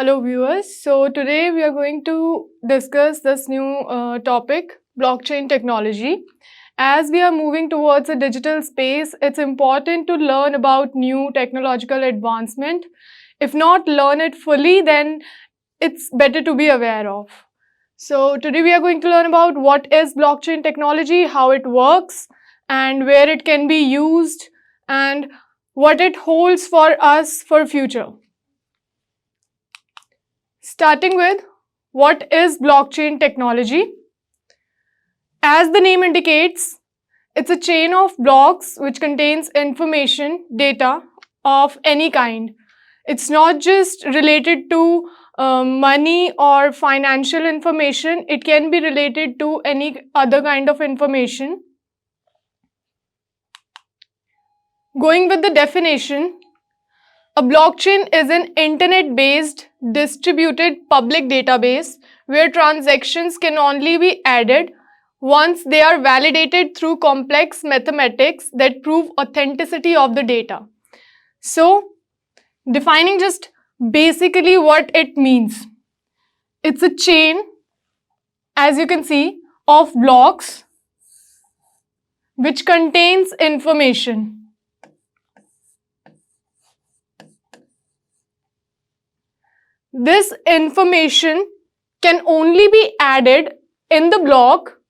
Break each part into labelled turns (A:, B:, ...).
A: Hello viewers. So today we are going to discuss this new topic, blockchain technology. As we are moving towards a digital space, it's important to learn about new technological advancement. If not learn it fully, then it's better to be aware of. So today we are going to learn about what is blockchain technology, how it works, and where it can be used, and what it holds for us for future. Starting with, what is blockchain technology? As the name indicates, it's a chain of blocks which contains information, data of any kind. It's not just related to money or financial information, it can be related to any other kind of information. Going with the definition, a blockchain is an internet-based distributed public database where transactions can only be added once they are validated through complex mathematics that prove authenticity of the data. So, defining just basically what it means. It's a chain, as you can see, of blocks which contains information. This information can only be added in the block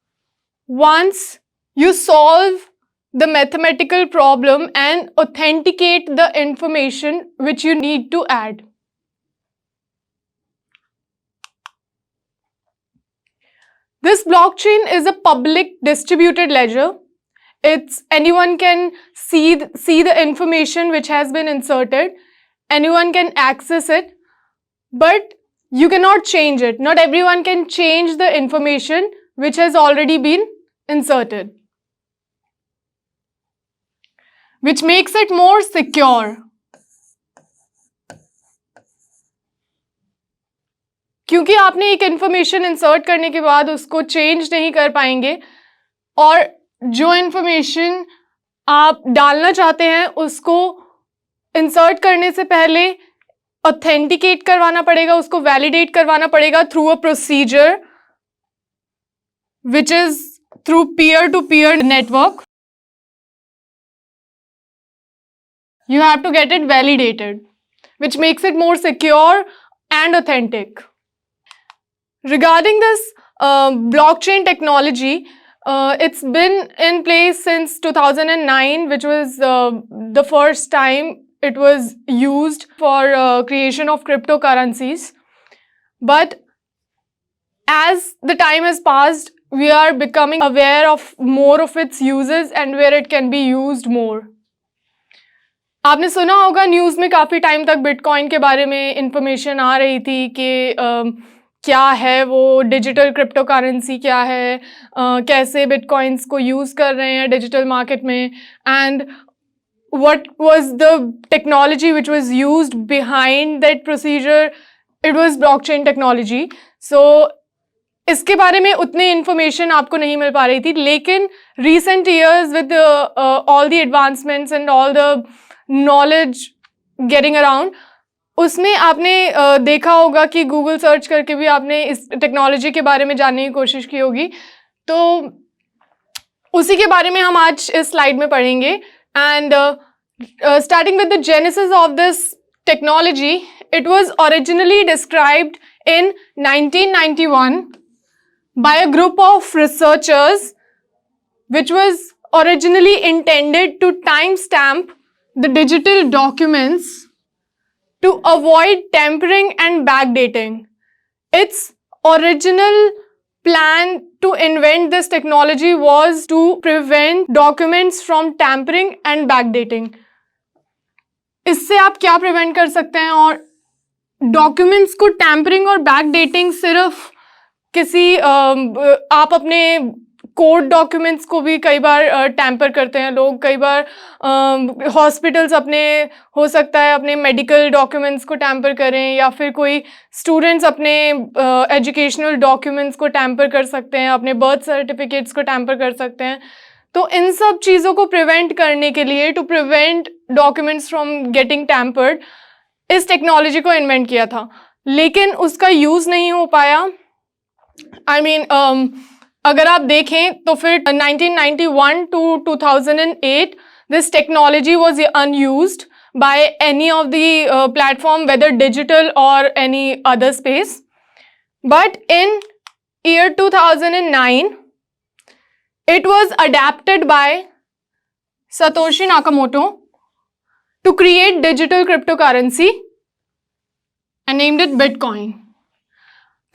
A: once you solve the mathematical problem and authenticate the information which you need to add. This blockchain is a public distributed ledger. Anyone can see the information which has been inserted. Anyone can access it. But you cannot change it. Not everyone can change the information which has already been inserted, which makes it more secure. क्योंकि आपने एक information insert करने के बाद उसको change नहीं कर पाएंगे और जो information आप डालना चाहते हैं उसको insert करने से पहले ऑथेंटिकेट करवाना पड़ेगा, उसको वैलिडेट करवाना पड़ेगा through a procedure which is through peer to peer network. You have to get it validated, which makes it more secure and authentic. Regarding this blockchain technology, it's been in place since 2009, which was the first time it was used for creation of cryptocurrencies. But as the time has passed, we are becoming aware of more of its uses and where it can be used more. आपने सुना होगा news में काफ़ी time तक bitcoin के बारे में information आ रही थी कि क्या है वो डिजिटल क्रिप्टो करेंसी, क्या है, कैसे बिटकॉइंस को यूज़ कर रहे हैं डिजिटल मार्केट में, and what was the technology which was used behind that procedure. It was blockchain technology. So इसके बारे में उतनी information आपको नहीं मिल पा रही थी, लेकिन recent years with all the advancements and all the knowledge getting around, उसमें आपने देखा होगा कि Google सर्च करके भी आपने इस टेक्नोलॉजी के बारे में जानने की कोशिश की होगी. तो उसी के बारे में हम आज इस स्लाइड में पढ़ेंगे. And starting with the genesis of this technology, it was originally described in 1991 by a group of researchers, which was originally intended to timestamp the digital documents to avoid tampering and backdating. Its original plan to invent this technology was to prevent documents from tampering and backdating. इससे आप क्या prevent कर सकते हैं? और documents को tampering और backdating सिर्फ किसी आप अपने कोड डॉक्यूमेंट्स को भी कई बार टैम्पर करते हैं लोग. कई बार हॉस्पिटल्स अपने हो सकता है अपने मेडिकल डॉक्यूमेंट्स को टैम्पर करें, या फिर कोई स्टूडेंट्स अपने एजुकेशनल डॉक्यूमेंट्स को टैम्पर कर सकते हैं, अपने बर्थ सर्टिफिकेट्स को टैम्पर कर सकते हैं. तो इन सब चीज़ों को प्रिवेंट करने के लिए, to prevent documents from getting tampered, इस टेक्नोलॉजी को इन्वेंट किया था. लेकिन उसका यूज़ नहीं हो पाया. I mean, अगर आप देखें तो फिर 1991 to 2008 this technology was unused by any of the platform, whether digital or any other space. But in year 2009 it was adapted by Satoshi Nakamoto to create digital cryptocurrency and named it Bitcoin.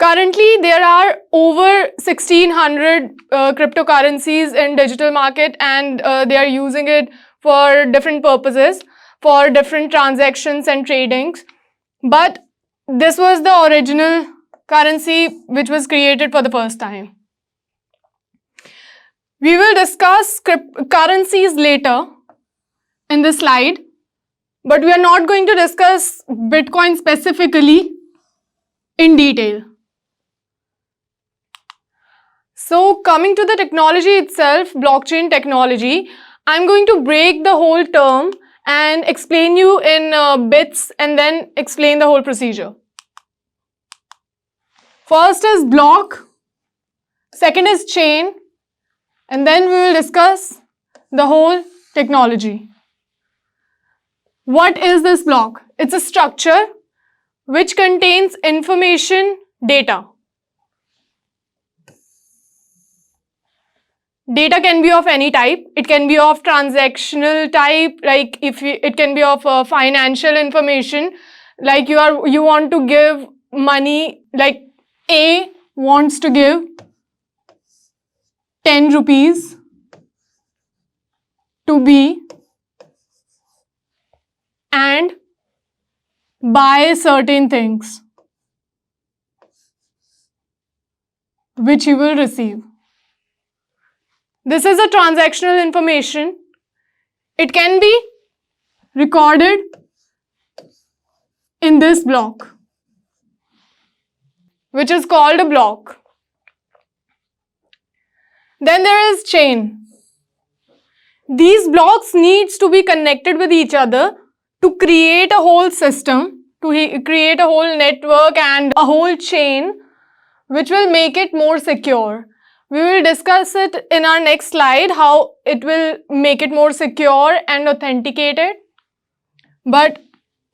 A: Currently, there are over 1600 cryptocurrencies in digital market, and they are using it for different purposes, for different transactions and tradings. But this was the original currency which was created for the first time. We will discuss currencies later in this slide, but we are not going to discuss Bitcoin specifically in detail. So coming to the technology itself, blockchain technology, I'm going to break the whole term and explain you in bits and then explain the whole procedure. First is block, second is chain, and then we will discuss the whole technology. What is this block? It's a structure which contains information, data. Data can be of any type. It can be of transactional type, like it can be of financial information, like you want to give money, like A wants to give 10 rupees to B and buy certain things which he will receive. This is a transactional information. It can be recorded in this block, which is called a block. Then there is chain. These blocks needs to be connected with each other to create a whole system, to create a whole network and a whole chain, which will make it more secure. We will discuss it in our next slide, how it will make it more secure and authenticated. But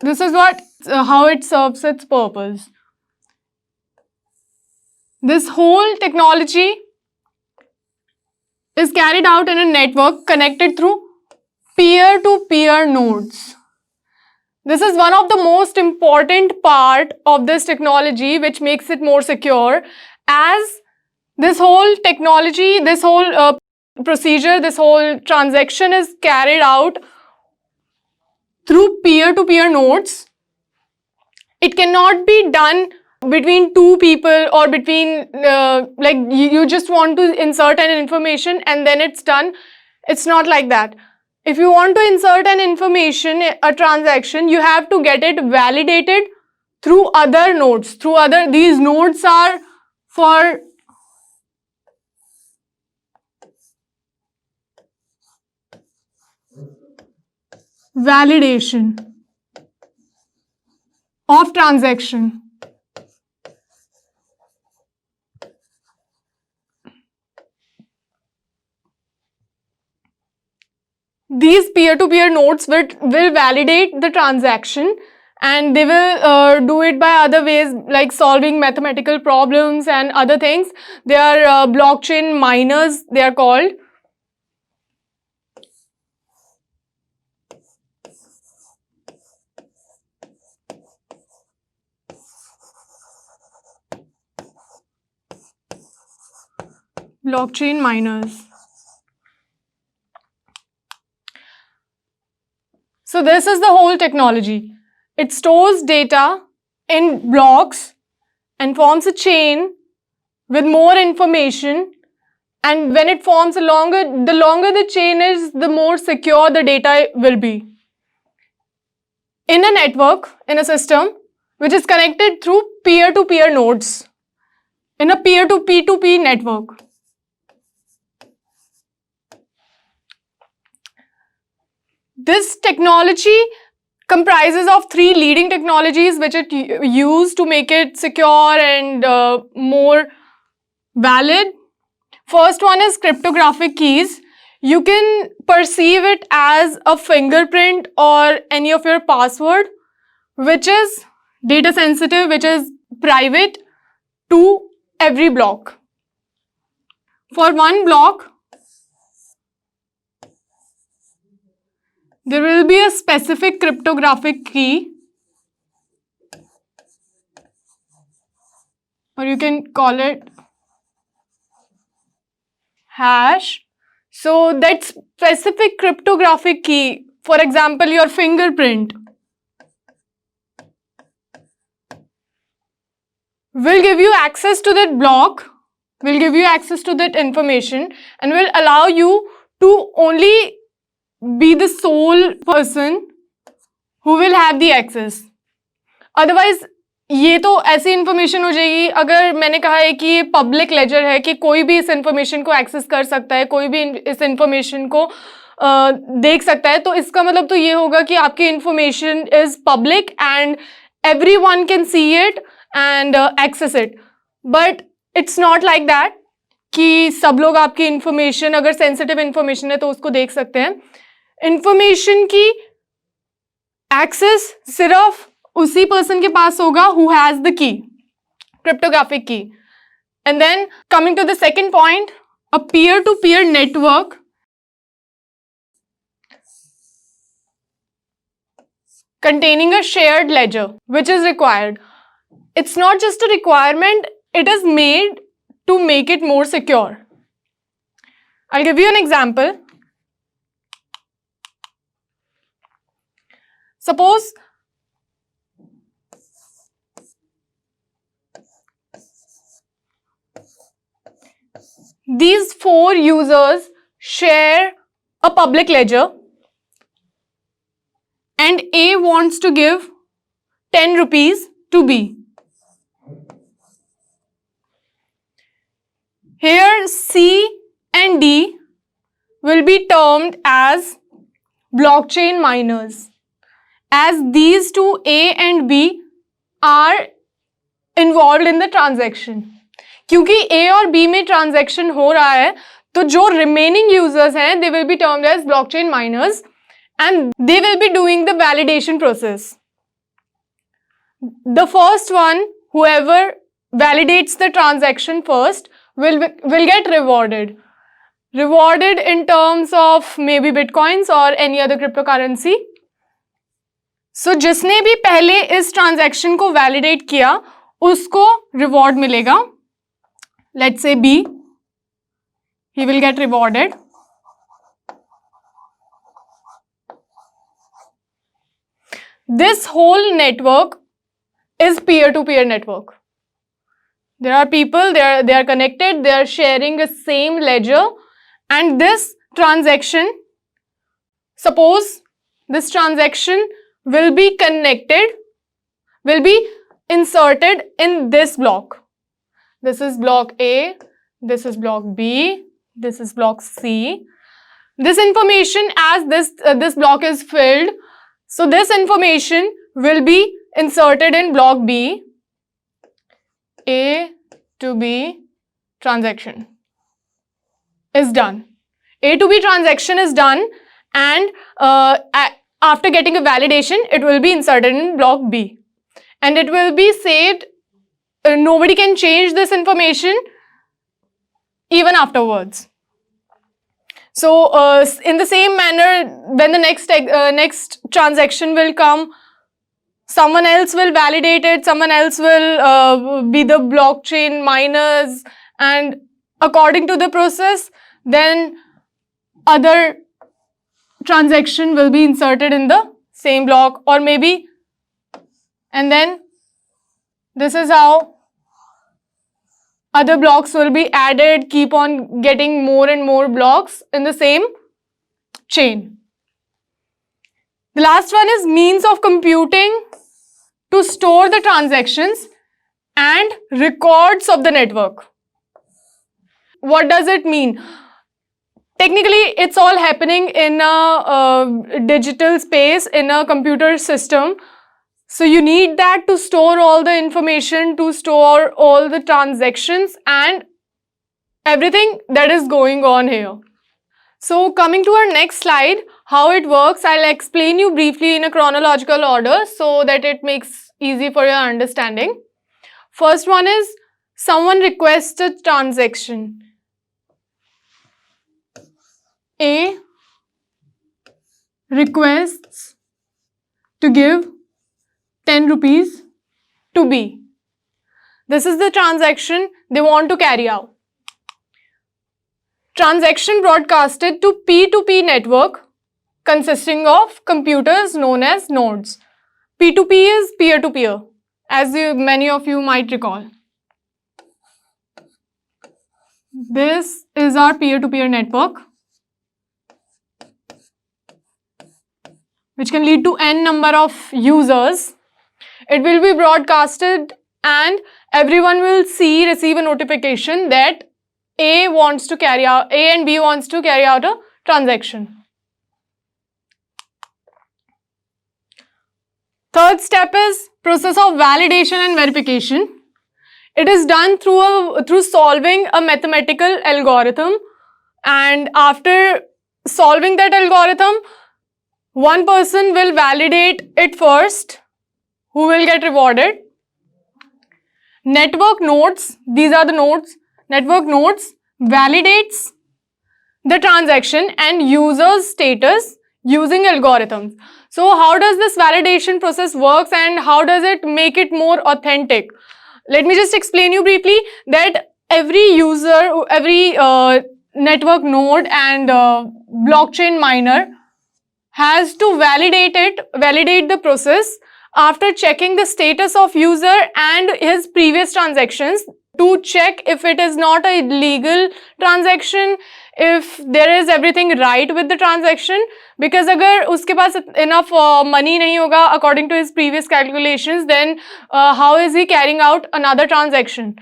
A: this is how it serves its purpose. This whole technology is carried out in a network connected through peer-to-peer nodes. This is one of the most important part of this technology, which makes it more secure, as this whole technology, this whole procedure, this whole transaction is carried out through peer-to-peer nodes. It cannot be done between two people or between, like you just want to insert an information and then it's done. It's not like that. If you want to insert an information, a transaction, you have to get it validated through other nodes. These nodes are for validation of transaction. These peer-to-peer nodes will validate the transaction, and they will do it by other ways, like solving mathematical problems and other things. They are blockchain miners, they are called. Blockchain miners. So this is the whole technology. It stores data in blocks and forms a chain with more information, and when it forms the longer the chain is, the more secure the data will be. In a network, in a system which is connected through peer-to-peer nodes, in a P2P network. This technology comprises of three leading technologies which it used to make it secure and more valid. First one is cryptographic keys. You can perceive it as a fingerprint or any of your password, which is data sensitive, which is private to every block. For one block, there will be a specific cryptographic key, or you can call it hash. So that specific cryptographic key, for example, your fingerprint, will give you access to that block, will give you access to that information, and will allow you to only be the sole person who will have the access. Otherwise, ये तो ऐसी information हो जाएगी, अगर मैंने कहा है कि ये पब्लिक लेजर है कि कोई भी इस इंफॉर्मेशन को एक्सेस कर सकता है, कोई भी इस इंफॉर्मेशन को देख सकता है, तो इसका मतलब तो ये होगा कि आपकी information is public and everyone can see it and access it. But it's not like that कि सब लोग आपकी इंफॉर्मेशन, अगर सेंसिटिव इंफॉर्मेशन है तो उसको देख सकते हैं. इंफॉर्मेशन की एक्सेस सिर्फ उसी पर्सन के पास होगा who has the key, cryptographic key. And then coming to the second point, a peer-to-peer network containing a shared ledger which is required. It's not just a requirement, it is made to make it more secure. I'll give you an example. Suppose these four users share a public ledger and A wants to give 10 rupees to B. Here C and D will be termed as blockchain miners, as these two A and B are involved in the transaction. क्योंकि A और B में transaction हो रहा है, तो जो remaining users हैं they will be termed as blockchain miners and they will be doing the validation process. The first one, whoever validates the transaction first, will get rewarded. Rewarded in terms of maybe bitcoins or any other cryptocurrency. So जिसने भी पहले इस transaction को validate किया उसको reward मिलेगा. Let's say B, he will get rewarded. This whole network is peer-to-peer network. There are people, they are connected, they are sharing the same ledger, and this transaction, suppose this transaction will be connected, will be inserted in this block. This is block A, this is block B, this is block C. This information, as this block is filled, so this information will be inserted in block B. A to B transaction is done. A to B transaction is done, and after getting a validation, it will be inserted in block B, and it will be saved. Nobody can change this information even afterwards. So in the same manner, when the next transaction will come, someone else will validate it, someone else will be the blockchain miners, and according to the process, then other transaction will be inserted in the same block, or maybe, and then this is how other blocks will be added, keep on getting more and more blocks in the same chain. The last one is means of computing to store the transactions and records of the network. What does it mean? technically it's all happening in a digital space, in a computer system. So you need that to store all the information, to store all the transactions and everything that is going on here. So coming to our next slide, how it works, I'll explain you briefly in a chronological order so that it makes easy for your understanding. First one is someone requests a transaction. A requests to give 10 rupees to B. This is the transaction they want to carry out. Transaction broadcasted to P2P network consisting of computers known as nodes. P2P is peer-to-peer, as many of you might recall. This is our peer-to-peer network, which can lead to n number of users. It will be broadcasted and everyone will receive a notification that A and B wants to carry out a transaction. Third step is process of validation and verification. It is done through solving a mathematical algorithm, and after solving that algorithm, one person will validate it first, who will get rewarded. Network nodes, these are the nodes. Network nodes validates the transaction and user's status using algorithms. So how does this validation process works and how does it make it more authentic? Let me just explain you briefly that every user, every network node and blockchain miner has to validate the process after checking the status of user and his previous transactions to check if it is not a legal transaction, if there is everything right with the transaction. Because अगर उसके पास enough money नहीं होगा according to his previous calculations, then how is he carrying out another transaction?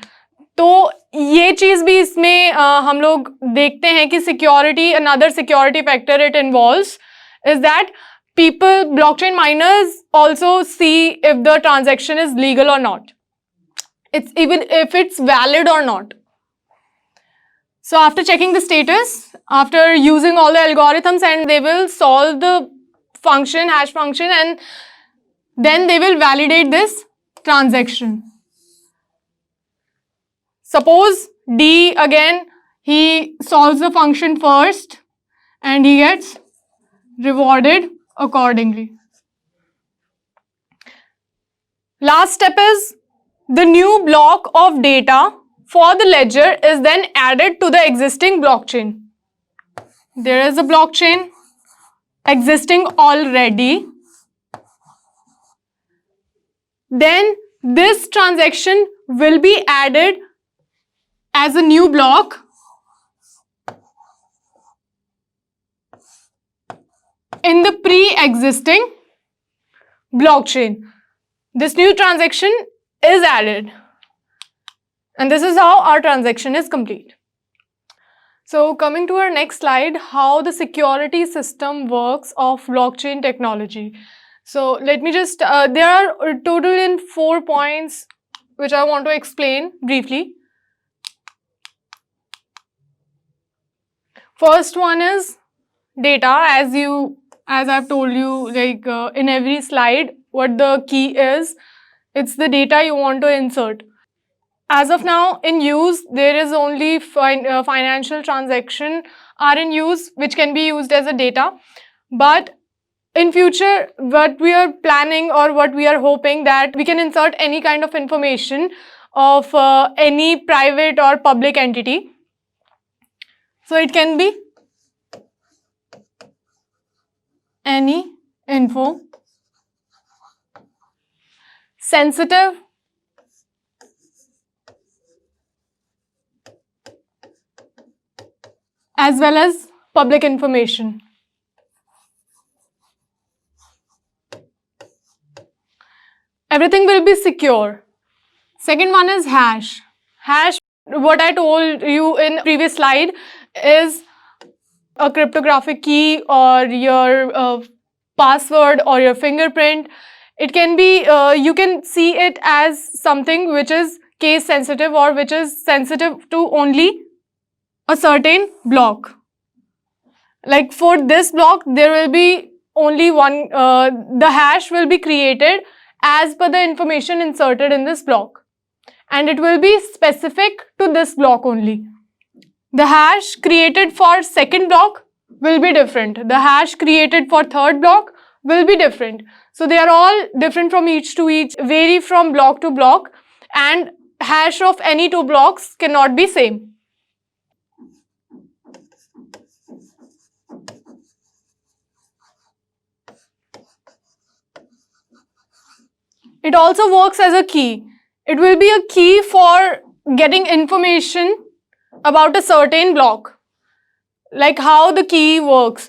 A: तो ये चीज़ भी इसमें हम लोग देखते हैं कि security, another security factor it involves is that blockchain miners also see if the transaction is legal or not. It's even if it's valid or not. So after checking the status, after using all the algorithms, and they will solve the function, hash function, and then they will validate this transaction. Suppose D again, he solves the function first and he gets rewarded accordingly. Last step is the new block of data for the ledger is then added to the existing blockchain. There is a blockchain existing already. Then this transaction will be added as a new block in the pre-existing blockchain. This new transaction is added. And this is how our transaction is complete. So coming to our next slide, how the security system works of blockchain technology. So let me just, there are total in 4 points which I want to explain briefly. First one is data. As I've told you, like in every slide, what the key is, it's the data you want to insert. As of now, in use, there is only financial transaction are in use, which can be used as a data. But in future, what we are planning or what we are hoping that we can insert any kind of information of any private or public entity. So it can be any info, sensitive, as well as public information. Everything will be secure. Second one is hash. Hash, what I told you in previous slide, is a cryptographic key or your password or your fingerprint. It can be, you can see it as something which is case sensitive or which is sensitive to only a certain block. Like for this block, there will be only one, the hash will be created as per the information inserted in this block. And it will be specific to this block only. The hash created for second block will be different. The hash created for third block will be different. So they are all different from each to each, vary from block to block, and hash of any two blocks cannot be same. It also works as a key. It will be a key for getting information about a certain block. Like how the key works.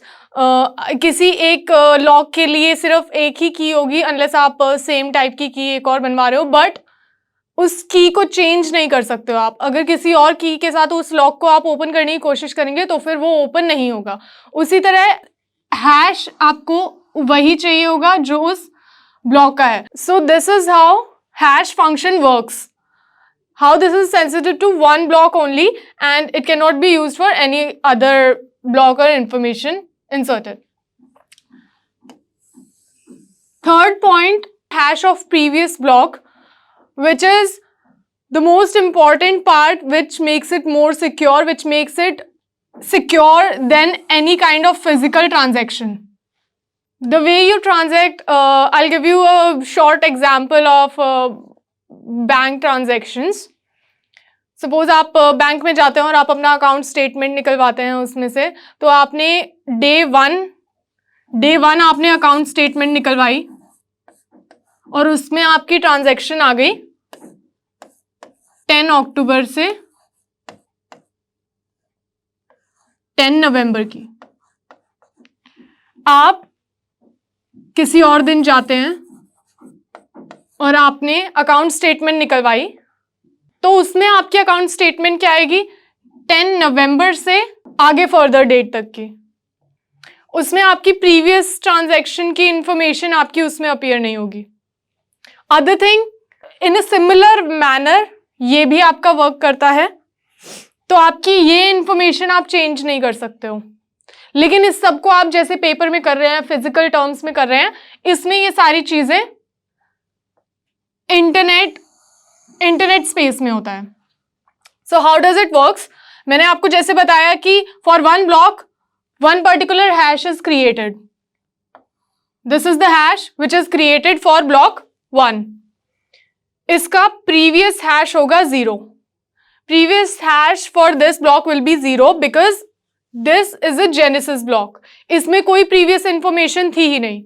A: किसी एक lock के लिए सिर्फ एक ही की होगी unless आप same type की एक और बनवा रहे हो, बट उस की को चेंज नहीं कर सकते हो आप. अगर किसी और की के साथ उस लॉक को आप ओपन करने की कोशिश करेंगे तो फिर वो ओपन नहीं होगा. उसी तरह हैश आपको वही चाहिए होगा जो उस ब्लॉक का है. सो this is how hash function works. How this is sensitive to one block only and it cannot be used for any other block or information inserted. Third point, hash of previous block, which is the most important part, which makes it more secure, which makes it secure than any kind of physical transaction. The way you transact, I'll give you a short example of bank transactions. Suppose आप bank में जाते हैं और आप अपना account statement निकलवाते हैं उसमें से, तो आपने डे वन आपने अकाउंट स्टेटमेंट निकलवाई और उसमें आपकी ट्रांजैक्शन आ गई 10 अक्टूबर से 10 नवंबर की. आप किसी और दिन जाते हैं और आपने अकाउंट स्टेटमेंट निकलवाई, तो उसमें आपकी अकाउंट स्टेटमेंट क्या आएगी 10 नवंबर से आगे फर्दर डेट तक की. उसमें आपकी प्रीवियस ट्रांजैक्शन की इंफॉर्मेशन आपकी उसमें अपीयर नहीं होगी. Other thing, in a similar manner ये भी आपका वर्क करता है. तो आपकी ये इंफॉर्मेशन आप चेंज नहीं कर सकते हो, लेकिन इस सबको आप जैसे पेपर में कर रहे हैं, फिजिकल टर्म्स में कर रहे हैं, इसमें ये सारी चीजें इंटरनेट स्पेस में होता है. So how does it works? मैंने आपको जैसे बताया कि for one block one particular hash is created. This is the hash which is created for block 1. इसका प्रीवियस हैश होगा 0. Previous hash for this block will be 0 because this is a genesis block. इसमें कोई previous information थी ही नहीं.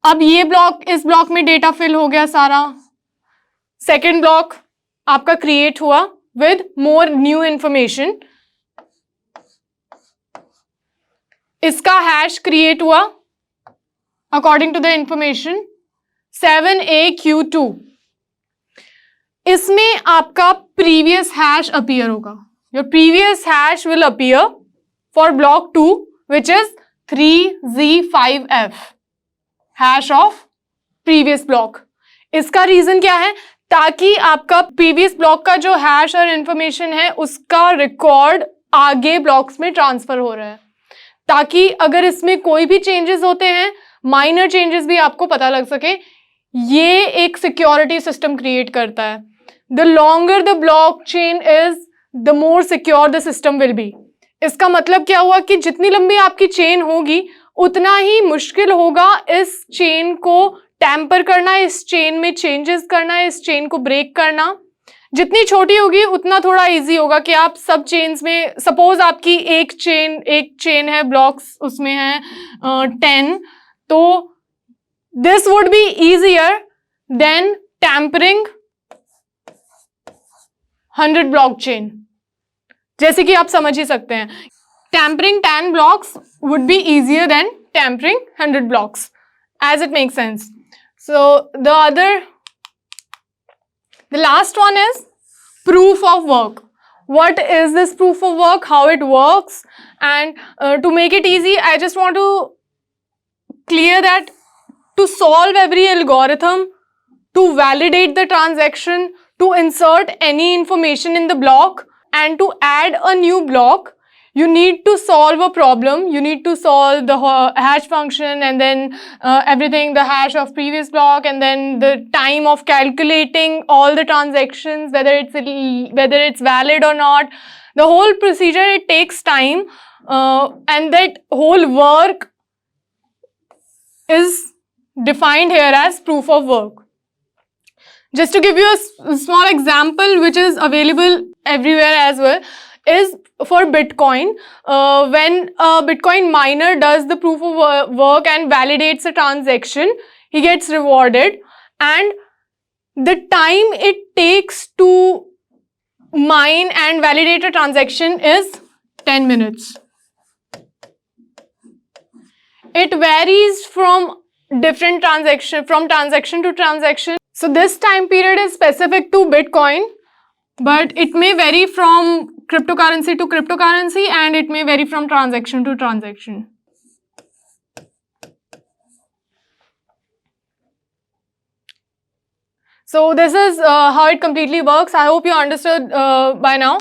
A: अब ये block, इस block में डेटा फिल हो गया सारा. सेकेंड ब्लॉक आपका क्रिएट हुआ विद मोर न्यू इंफॉर्मेशन. इसका हैश क्रिएट हुआ according to the information 7AQ2. इसमें आपका प्रीवियस हैश अपीयर होगा. Your previous hash will appear for block 2 which is 3Z5F. Hash of previous block. इसका reason क्या है? ताकि आपका प्रीवियस ब्लॉक का जो हैश और इंफॉर्मेशन है उसका रिकॉर्ड आगे ब्लॉक्स में ट्रांसफर हो रहा है, ताकि अगर इसमें कोई भी चेंजेस होते हैं, माइनर चेंजेस भी आपको पता लग सके. ये एक सिक्योरिटी सिस्टम क्रिएट करता है. The longer the block chain is the more secure the system will be. इसका मतलब क्या हुआ कि जितनी लंबी आपकी चेन होगी उतना ही मुश्किल होगा इस चेन को टैम्पर करना, इस चेन में चेंजेस करना, इस चेन को ब्रेक करना. जितनी छोटी होगी उतना थोड़ा इजी होगा कि आप सब चेन्स में, सपोज आपकी एक चेन है, ब्लॉक्स उसमें है 10, तो this would be easier than tampering 100 block chain. जैसे कि आप समझ ही सकते हैं, tampering 10 blocks would be easier than tampering 100 blocks, as it makes sense. So the last one is proof of work. what is this proof of work, how it works, and to make it easy, I just want to clear that to solve every algorithm, to validate the transaction, to insert any information in the block, and to add a new block, you need to solve a problem. You need to solve the hash function, and then everything, the hash of previous block, and then the time of calculating all the transactions, whether it's valid or not. The whole procedure, it takes time, and that whole work is defined here as proof of work. Just to give you a small example, which is available everywhere as well, is for Bitcoin. When a Bitcoin miner does the proof of work and validates a transaction, he gets rewarded, and the time it takes to mine and validate a transaction is 10 minutes. It varies from transaction to transaction. So this time period is specific to Bitcoin, but it may vary from cryptocurrency to cryptocurrency, and it may vary from transaction to transaction. So this is how it completely works. I hope you understood by now.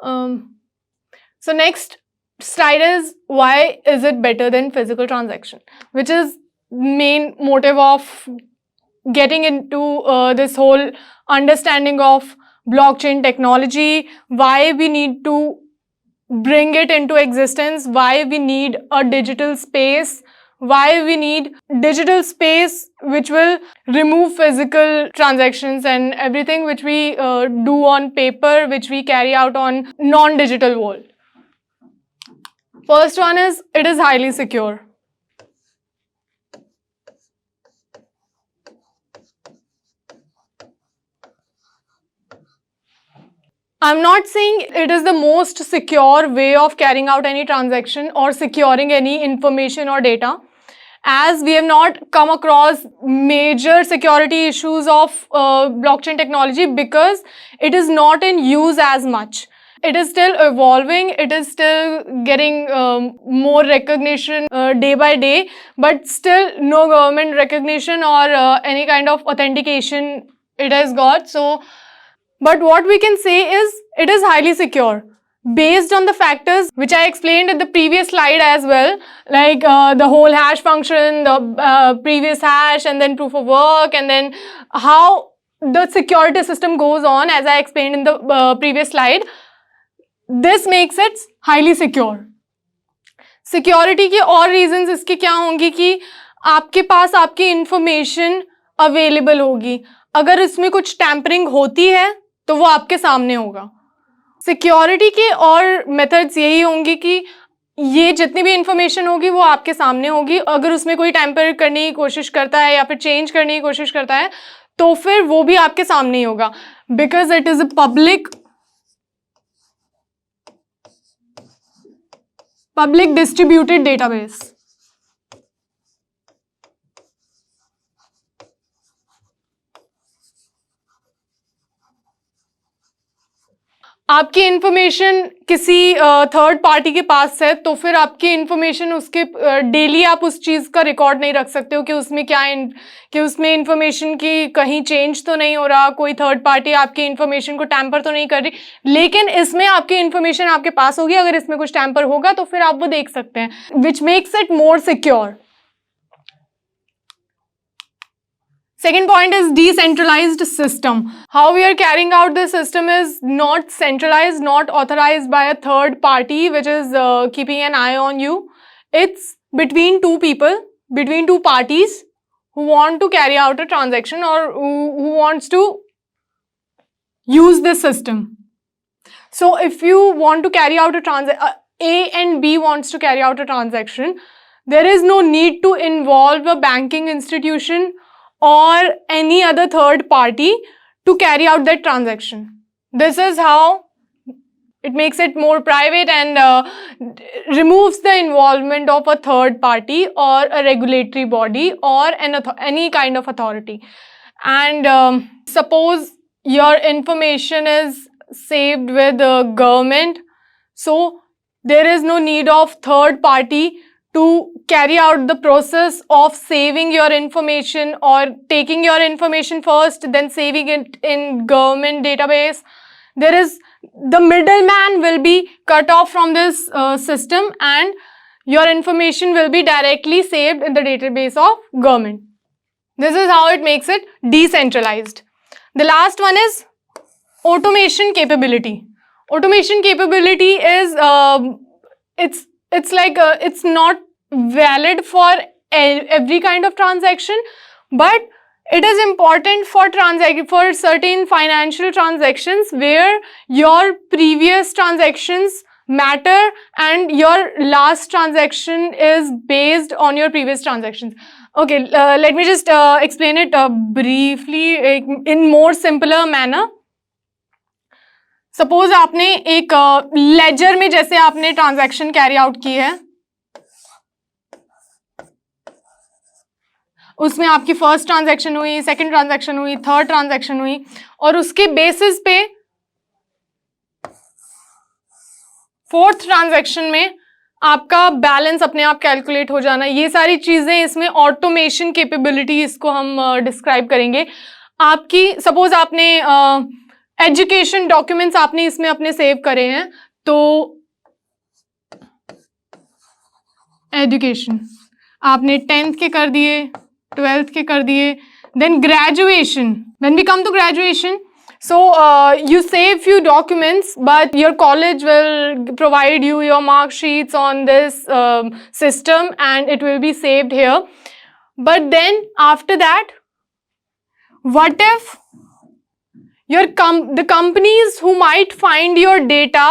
A: So next slide is, why is it better than physical transaction, which is main motive of getting into this whole understanding of blockchain technology, why we need to bring it into existence, why we need a digital space, why we need digital space which will remove physical transactions and everything which we do on paper, which we carry out on non-digital world. First one is, it is highly secure. I'm not saying it is the most secure way of carrying out any transaction or securing any information or data, as we have not come across major security issues of blockchain technology because it is not in use as much. It is still evolving, it is still getting more recognition day by day, but still no government recognition or any kind of authentication it has got. So, but what we can say is, it is highly secure based on the factors which I explained in the previous slide as well, like the whole hash function, the previous hash, and then proof of work, and then how the security system goes on, as I explained in the previous slide. This makes it highly secure. Security के और reasons इसके क्या होंगे कि आपके पास आपकी information available होगी. अगर इसमें कुछ टैंपरिंग होती है तो वो आपके सामने होगा. सिक्योरिटी के और मेथड्स यही होंगे कि ये जितनी भी इंफॉर्मेशन होगी वो आपके सामने होगी. अगर उसमें कोई टैंपर करने की कोशिश करता है या फिर चेंज करने की कोशिश करता है तो फिर वो भी आपके सामने ही होगा, because it is a public distributed database. आपकी इंफॉर्मेशन किसी थर्ड पार्टी के पास है तो फिर आपकी इंफॉर्मेशन उसके डेली आप उस चीज़ का रिकॉर्ड नहीं रख सकते हो कि उसमें क्या कि उसमें इंफॉर्मेशन की कहीं चेंज तो नहीं हो रहा, कोई थर्ड पार्टी आपकी इंफॉर्मेशन को टैंपर तो नहीं कर रही. लेकिन इसमें आपकी इंफॉर्मेशन आपके पास होगी. अगर इसमें कुछ टैंपर होगा तो फिर आप वो देख सकते हैं, which makes it more secure. Second point is decentralized system. How we are carrying out this system is not centralized, not authorized by a third party which is keeping an eye on you. It's between two people, between two parties who want to carry out a transaction or who wants to use this system. So if you want to carry out a transaction, A and B wants to carry out a transaction, there is no need to involve a banking institution or any other third party to carry out that transaction. This is how it makes it more private and removes the involvement of a third party or a regulatory body or any kind of authority. And suppose your information is saved with the government. So there is no need of third party to carry out the process of saving your information or taking your information first, then saving it in government database. The middleman will be cut off from this system, and your information will be directly saved in the database of government. This is how it makes it decentralized. The last one is automation capability. Automation capability is it's not valid for every kind of transaction, but it is important for certain financial transactions where your previous transactions matter and your last transaction is based on your previous transactions. Okay, let me just explain it briefly in more simpler manner. Suppose आपने एक laser में जैसे आपने transaction carry out की है, उसमें आपकी first transaction हुई, सेकंड ट्रांजैक्शन हुई, थर्ड ट्रांजैक्शन हुई, और उसके बेसिस पे फोर्थ ट्रांजैक्शन में आपका बैलेंस अपने आप कैलकुलेट हो जाना. ये सारी चीजें इसमें ऑटोमेशन कैपेबिलिटी इसको हम डिस्क्राइब करेंगे. आपकी सपोज आपने एजुकेशन डॉक्यूमेंट्स आपने इसमें अपने सेव करे हैं, तो एजुकेशन आपने 10th के कर दिए, 12th के कर दिए, then graduation, when we come to graduation, so you save few documents but your college will provide you your mark sheets on this system and it will be saved here. But then after that, what if the companies who might find your data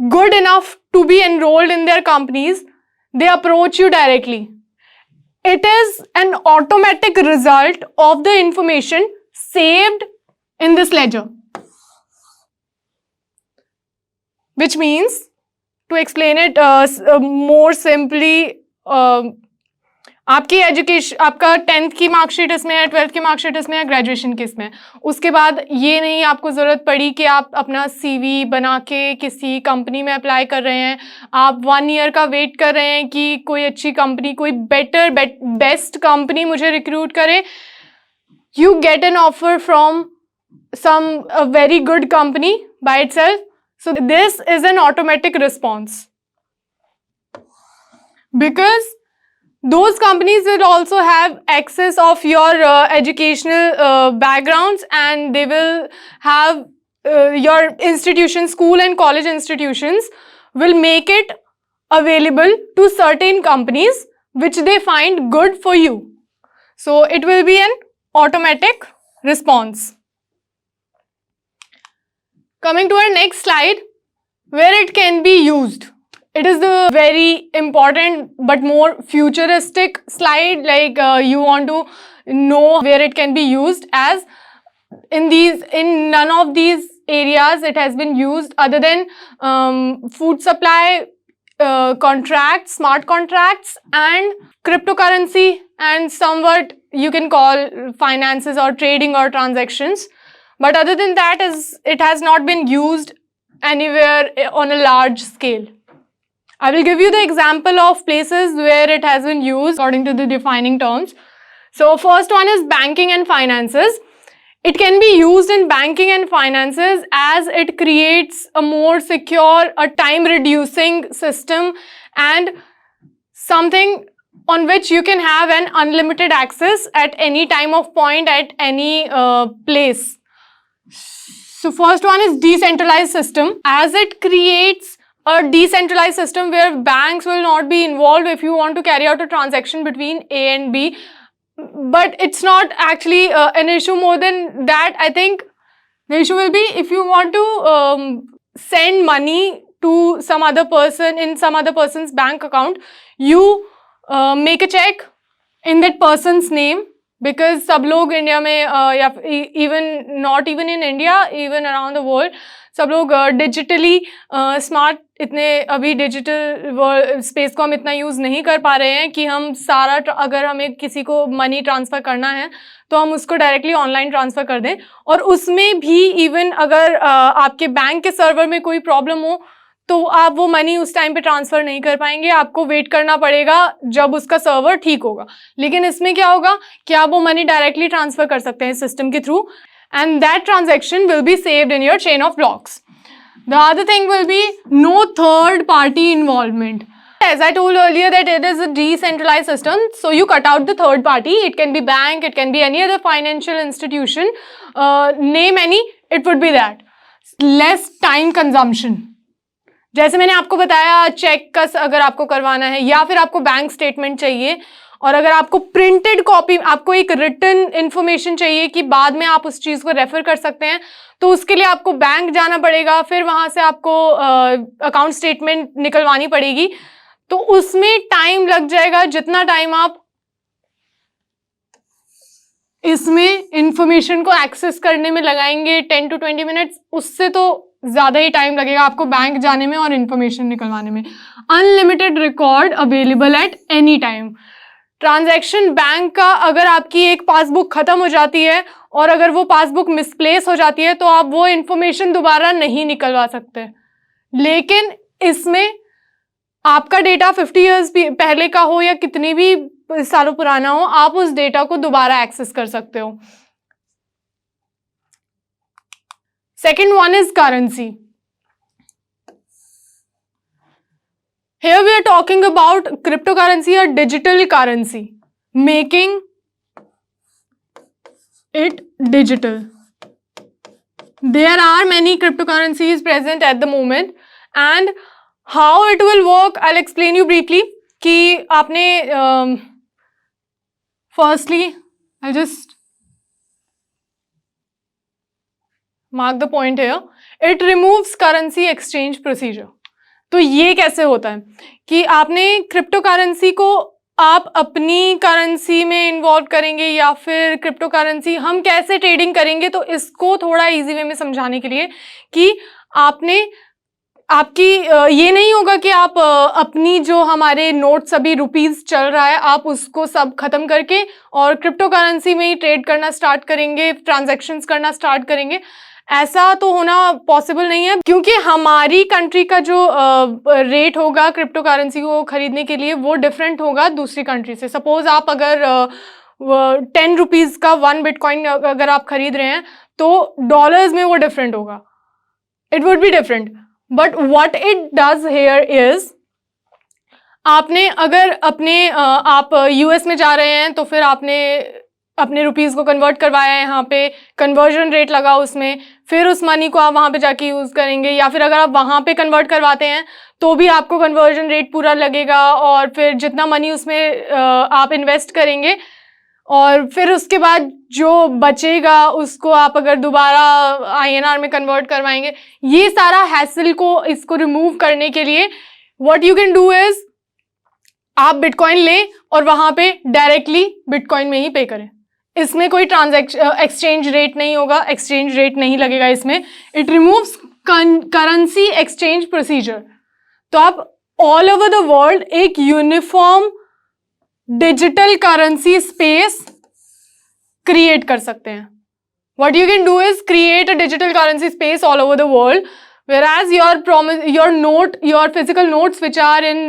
A: good enough to be enrolled in their companies, they approach you directly. It is an automatic result of the information saved in this ledger. Which means, to explain it more simply, आपकी education, आपका 10th की marksheet इसमें है, 12th की marksheet इसमें है, graduation की इसमें है. उसके बाद ये नहीं आपको ज़रूरत पड़ी कि आप अपना CV बना के किसी कंपनी में अप्लाई कर रहे हैं, आप 1 ईयर का वेट कर रहे हैं कि कोई अच्छी कंपनी, कोई बेस्ट कंपनी मुझे रिक्रूट करे. You get an offer from a very good company by itself. So this is an automatic response. Because those companies will also have access of your educational backgrounds, and they will have your institutions, school and college institutions will make it available to certain companies which they find good for you. So it will be an automatic response. Coming to our next slide, where it can be used. It is the very important but more futuristic slide, like you want to know where it can be used, as in none of these areas it has been used other than food supply, contracts, smart contracts and cryptocurrency, and somewhat you can call finances or trading or transactions. But other than that, it has not been used anywhere on a large scale. I will give you the example of places where it has been used according to the defining terms. So first one is banking and finances. It can be used in banking and finances as it creates a more secure, a time-reducing system and something on which you can have an unlimited access at any time of point at any place. So first one is decentralized system, as it creates a decentralized system where banks will not be involved if you want to carry out a transaction between A and B. But it's not actually an issue more than that. I think the issue will be if you want to send money to some other person in some other person's bank account, you make a check in that person's name, because सब लोग India में या even not even in India, even around the world, सब लोग digitally smart, इतने अभी digital space को हम इतना यूज़ नहीं कर पा रहे हैं कि हम सारा, अगर हमें किसी को मनी ट्रांसफ़र करना है तो हम उसको डायरेक्टली ऑनलाइन ट्रांसफ़र कर दें। और उसमें भी इवन अगर आपके बैंक के सर्वर में कोई प्रॉब्लम हो तो आप वो मनी उस टाइम पे ट्रांसफ़र नहीं कर पाएंगे, आपको वेट करना पड़ेगा जब उसका सर्वर ठीक होगा। लेकिन इसमें क्या होगा कि आप वो मनी डायरेक्टली ट्रांसफ़र कर सकते हैं सिस्टम के through, and that transaction will be saved in your chain of blocks. The other thing will be no third party involvement. As I told earlier that it is a decentralized system, so you cut out the third party. It can be bank, it can be any other financial institution. Name any, it would be that. Less time consumption. जैसे मैंने आपको बताया, check का अगर आपको करवाना है या फिर आपको बैंक स्टेटमेंट चाहिए, और अगर आपको प्रिंटेड कॉपी, आपको एक रिटन इन्फॉर्मेशन चाहिए कि बाद में आप उस चीज़ को रेफर कर सकते हैं, तो उसके लिए आपको बैंक जाना पड़ेगा, फिर वहाँ से आपको अकाउंट स्टेटमेंट निकलवानी पड़ेगी, तो उसमें टाइम लग जाएगा। जितना टाइम आप इसमें इंफॉर्मेशन को एक्सेस करने में लगाएंगे 10 to 20 मिनट्स, उससे तो ज़्यादा ही टाइम लगेगा आपको बैंक जाने में और इन्फॉर्मेशन निकलवाने में। Unlimited record available at any time. Transaction bank का, अगर आपकी एक पासबुक ख़त्म हो जाती है और अगर वो पासबुक मिसप्लेस हो जाती है तो आप वो इन्फॉर्मेशन दोबारा नहीं निकलवा सकते। लेकिन इसमें आपका डेटा 50 ईयर्स पहले का हो या कितनी भी सालों पुराना हो, आप उस डेटा को दोबारा एक्सेस कर सकते हो। Second one is currency. Here we are talking about cryptocurrency or digital currency, making it digital. There are many cryptocurrencies present at the moment, and how it will work, I'll explain you briefly. कि आपने firstly, I'll just mark the point here. It removes currency exchange procedure. तो ये कैसे होता है कि आपने crypto currency को आप अपनी करेंसी में इन्वॉल्व करेंगे या फिर क्रिप्टो करेंसी हम कैसे ट्रेडिंग करेंगे, तो इसको थोड़ा इजी वे में समझाने के लिए कि आपने आपकी ये नहीं होगा कि आप अपनी जो हमारे नोट्स अभी रुपीस चल रहा है आप उसको सब खत्म करके और क्रिप्टो करेंसी में ही ट्रेड करना स्टार्ट करेंगे, ट्रांजैक्शंस करना स्टार्ट करेंगे। ऐसा तो होना पॉसिबल नहीं है, क्योंकि हमारी कंट्री का जो रेट होगा क्रिप्टो करेंसी को खरीदने के लिए वो डिफरेंट होगा दूसरी कंट्री से। सपोज आप अगर 10 रुपीज़ का 1 बिटकॉइन अगर आप खरीद रहे हैं तो डॉलर्स में वो डिफरेंट होगा, it would be different. But what it does here is, आपने अगर अपने आप यूएस में जा रहे हैं तो फिर आपने अपने रुपीज़ को कन्वर्ट करवाया है, यहाँ पे कन्वर्जन रेट लगा उसमें, फिर उस मनी को आप वहाँ पे जाके यूज़ करेंगे, या फिर अगर आप वहाँ पे कन्वर्ट करवाते हैं तो भी आपको कन्वर्जन रेट पूरा लगेगा, और फिर जितना मनी उसमें आप इन्वेस्ट करेंगे और फिर उसके बाद जो बचेगा उसको आप अगर दोबारा INR में कन्वर्ट करवाएंगे। ये सारा हैसल को इसको रिमूव करने के लिए what you can do is, आप बिटकॉइन लें और वहाँ पे डायरेक्टली बिटकॉइन में ही पे करें। इसमें कोई एक्सचेंज रेट नहीं होगा, एक्सचेंज रेट नहीं लगेगा इसमें। It removes currency exchange procedure. तो आप ऑल ओवर द वर्ल्ड एक uniform digital currency space create कर सकते हैं। What you can do is create a digital currency space all over the world, whereas your physical notes which are in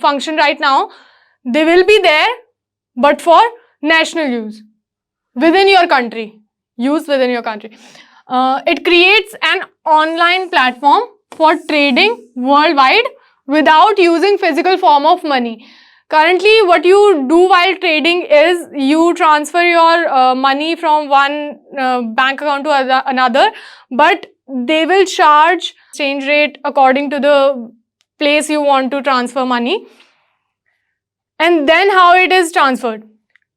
A: function right now, they will be there but for national use within your country, it creates an online platform for trading worldwide without using physical form of money. Currently what you do while trading is you transfer your money from one bank account to another, but they will charge exchange rate according to the place you want to transfer money, and then how it is transferred.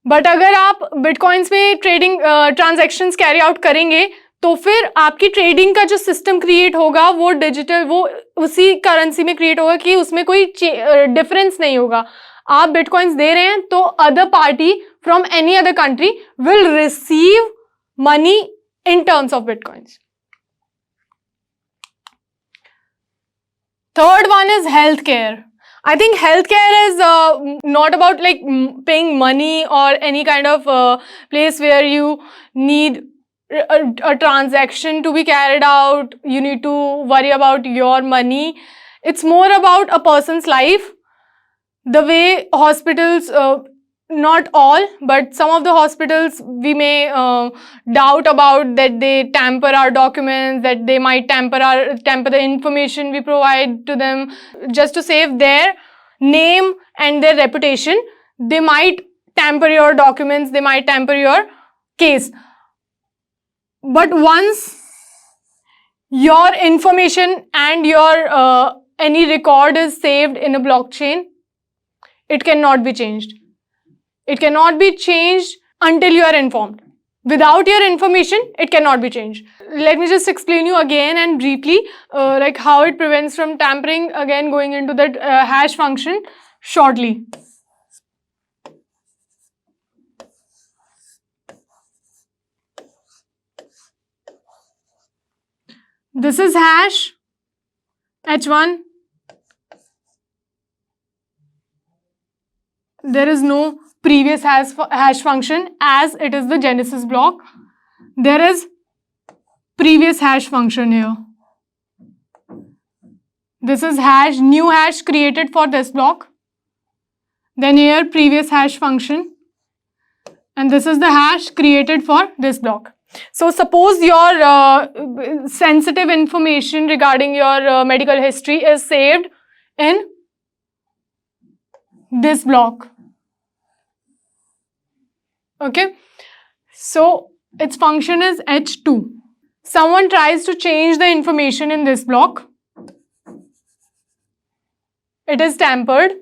A: But अगर आप bitcoins में trading transactions carry out करेंगे तो फिर आपकी trading का जो system create होगा वो डिजिटल, वो उसी करेंसी में क्रिएट होगा कि उसमें कोई डिफरेंस नहीं होगा। आप बिटकॉइंस दे रहे हैं तो other party from any other country will receive money in terms of bitcoins. Third one is healthcare. I think healthcare is not about like paying money or any kind of place where you need a transaction to be carried out. You need to worry about your money. It's more about a person's life. The way hospitals, not all, but some of the hospitals we may doubt about that they tamper our documents, that they might tamper the information we provide to them just to save their name and their reputation. They might tamper your documents, they might tamper your case. But once your information and your any record is saved in a blockchain, it cannot be changed. It cannot be changed until you are informed. Without your information, it cannot be changed. Let me just explain you again and briefly like how it prevents from tampering. Again, going into that hash function shortly. This is hash h1. There is no previous hash function as it is the Genesis block. There is previous hash function here. This is hash, new hash created for this block. Then here previous hash function. And this is the hash created for this block. So suppose your sensitive information regarding your medical history is saved in this block. Okay, so its function is h2. Someone tries to change the information in this block. It is tampered.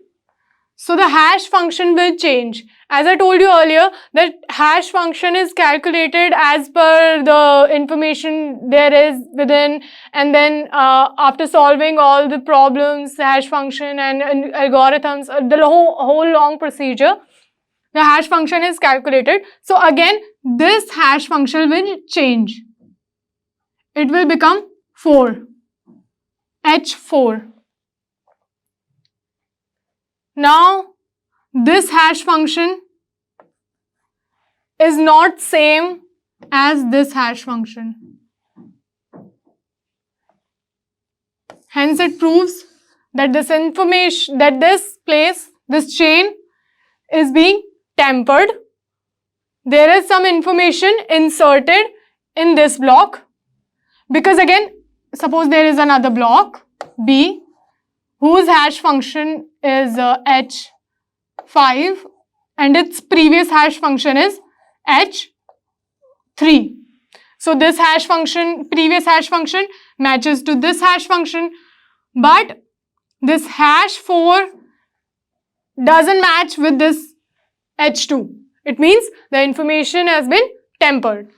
A: So the hash function will change. As I told you earlier, that hash function is calculated as per the information there is within, and then after solving all the problems, hash function and algorithms, the whole long procedure, the hash function is calculated. So again, this hash function will change. It will become 4, h4. Now, this hash function is not same as this hash function. Hence, it proves that this information, that this place, this chain is being tampered. There is some information inserted in this block, because again, suppose there is another block, B, whose hash function is h5 and its previous hash function is h3. So this hash function, previous hash function matches to this hash function, but this hash 4 doesn't match with this h2. It means the information has been tampered.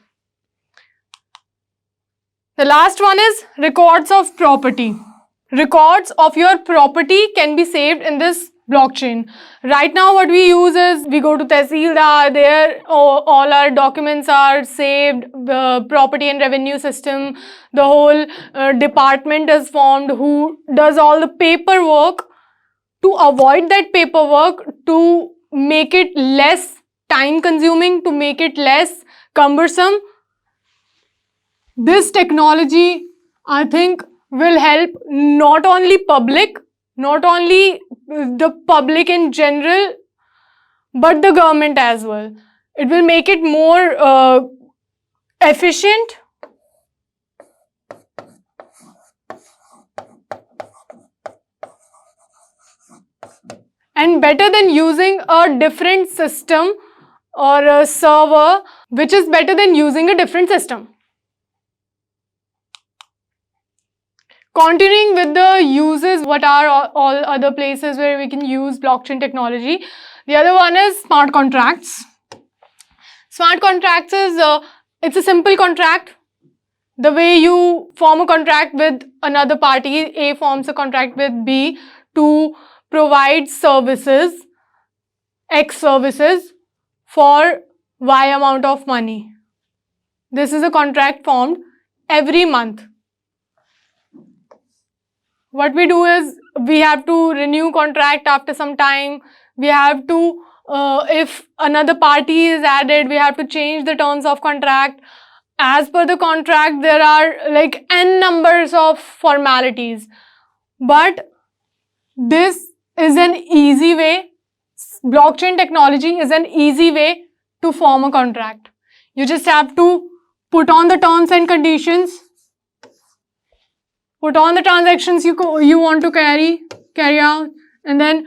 A: The last one is records of property. Records of your property can be saved in this blockchain. Right now what we use is, we go to Tehsildar, there all our documents are saved, the property and revenue system, the whole department is formed who does all the paperwork. To avoid that paperwork, to make it less time consuming, to make it less cumbersome, this technology, I think, will help not only the public in general, but the government as well. It will make it more efficient and better than using a different system or a server, which is better than using a different system. Continuing with the uses, what are all other places where we can use blockchain technology? The other one is smart contracts. Smart contracts is, it's a simple contract. The way you form a contract with another party, A forms a contract with B to provide services, X services for Y amount of money. This is a contract formed every month. what we do is we have to renew contract after some time. We have to, if another party is added, we have to change the terms of contract. As per the contract, there are like n numbers of formalities. But this is an easy way. Blockchain technology is an easy way to form a contract. You just have to put on the terms and conditions, put on the transactions you want to carry out, and then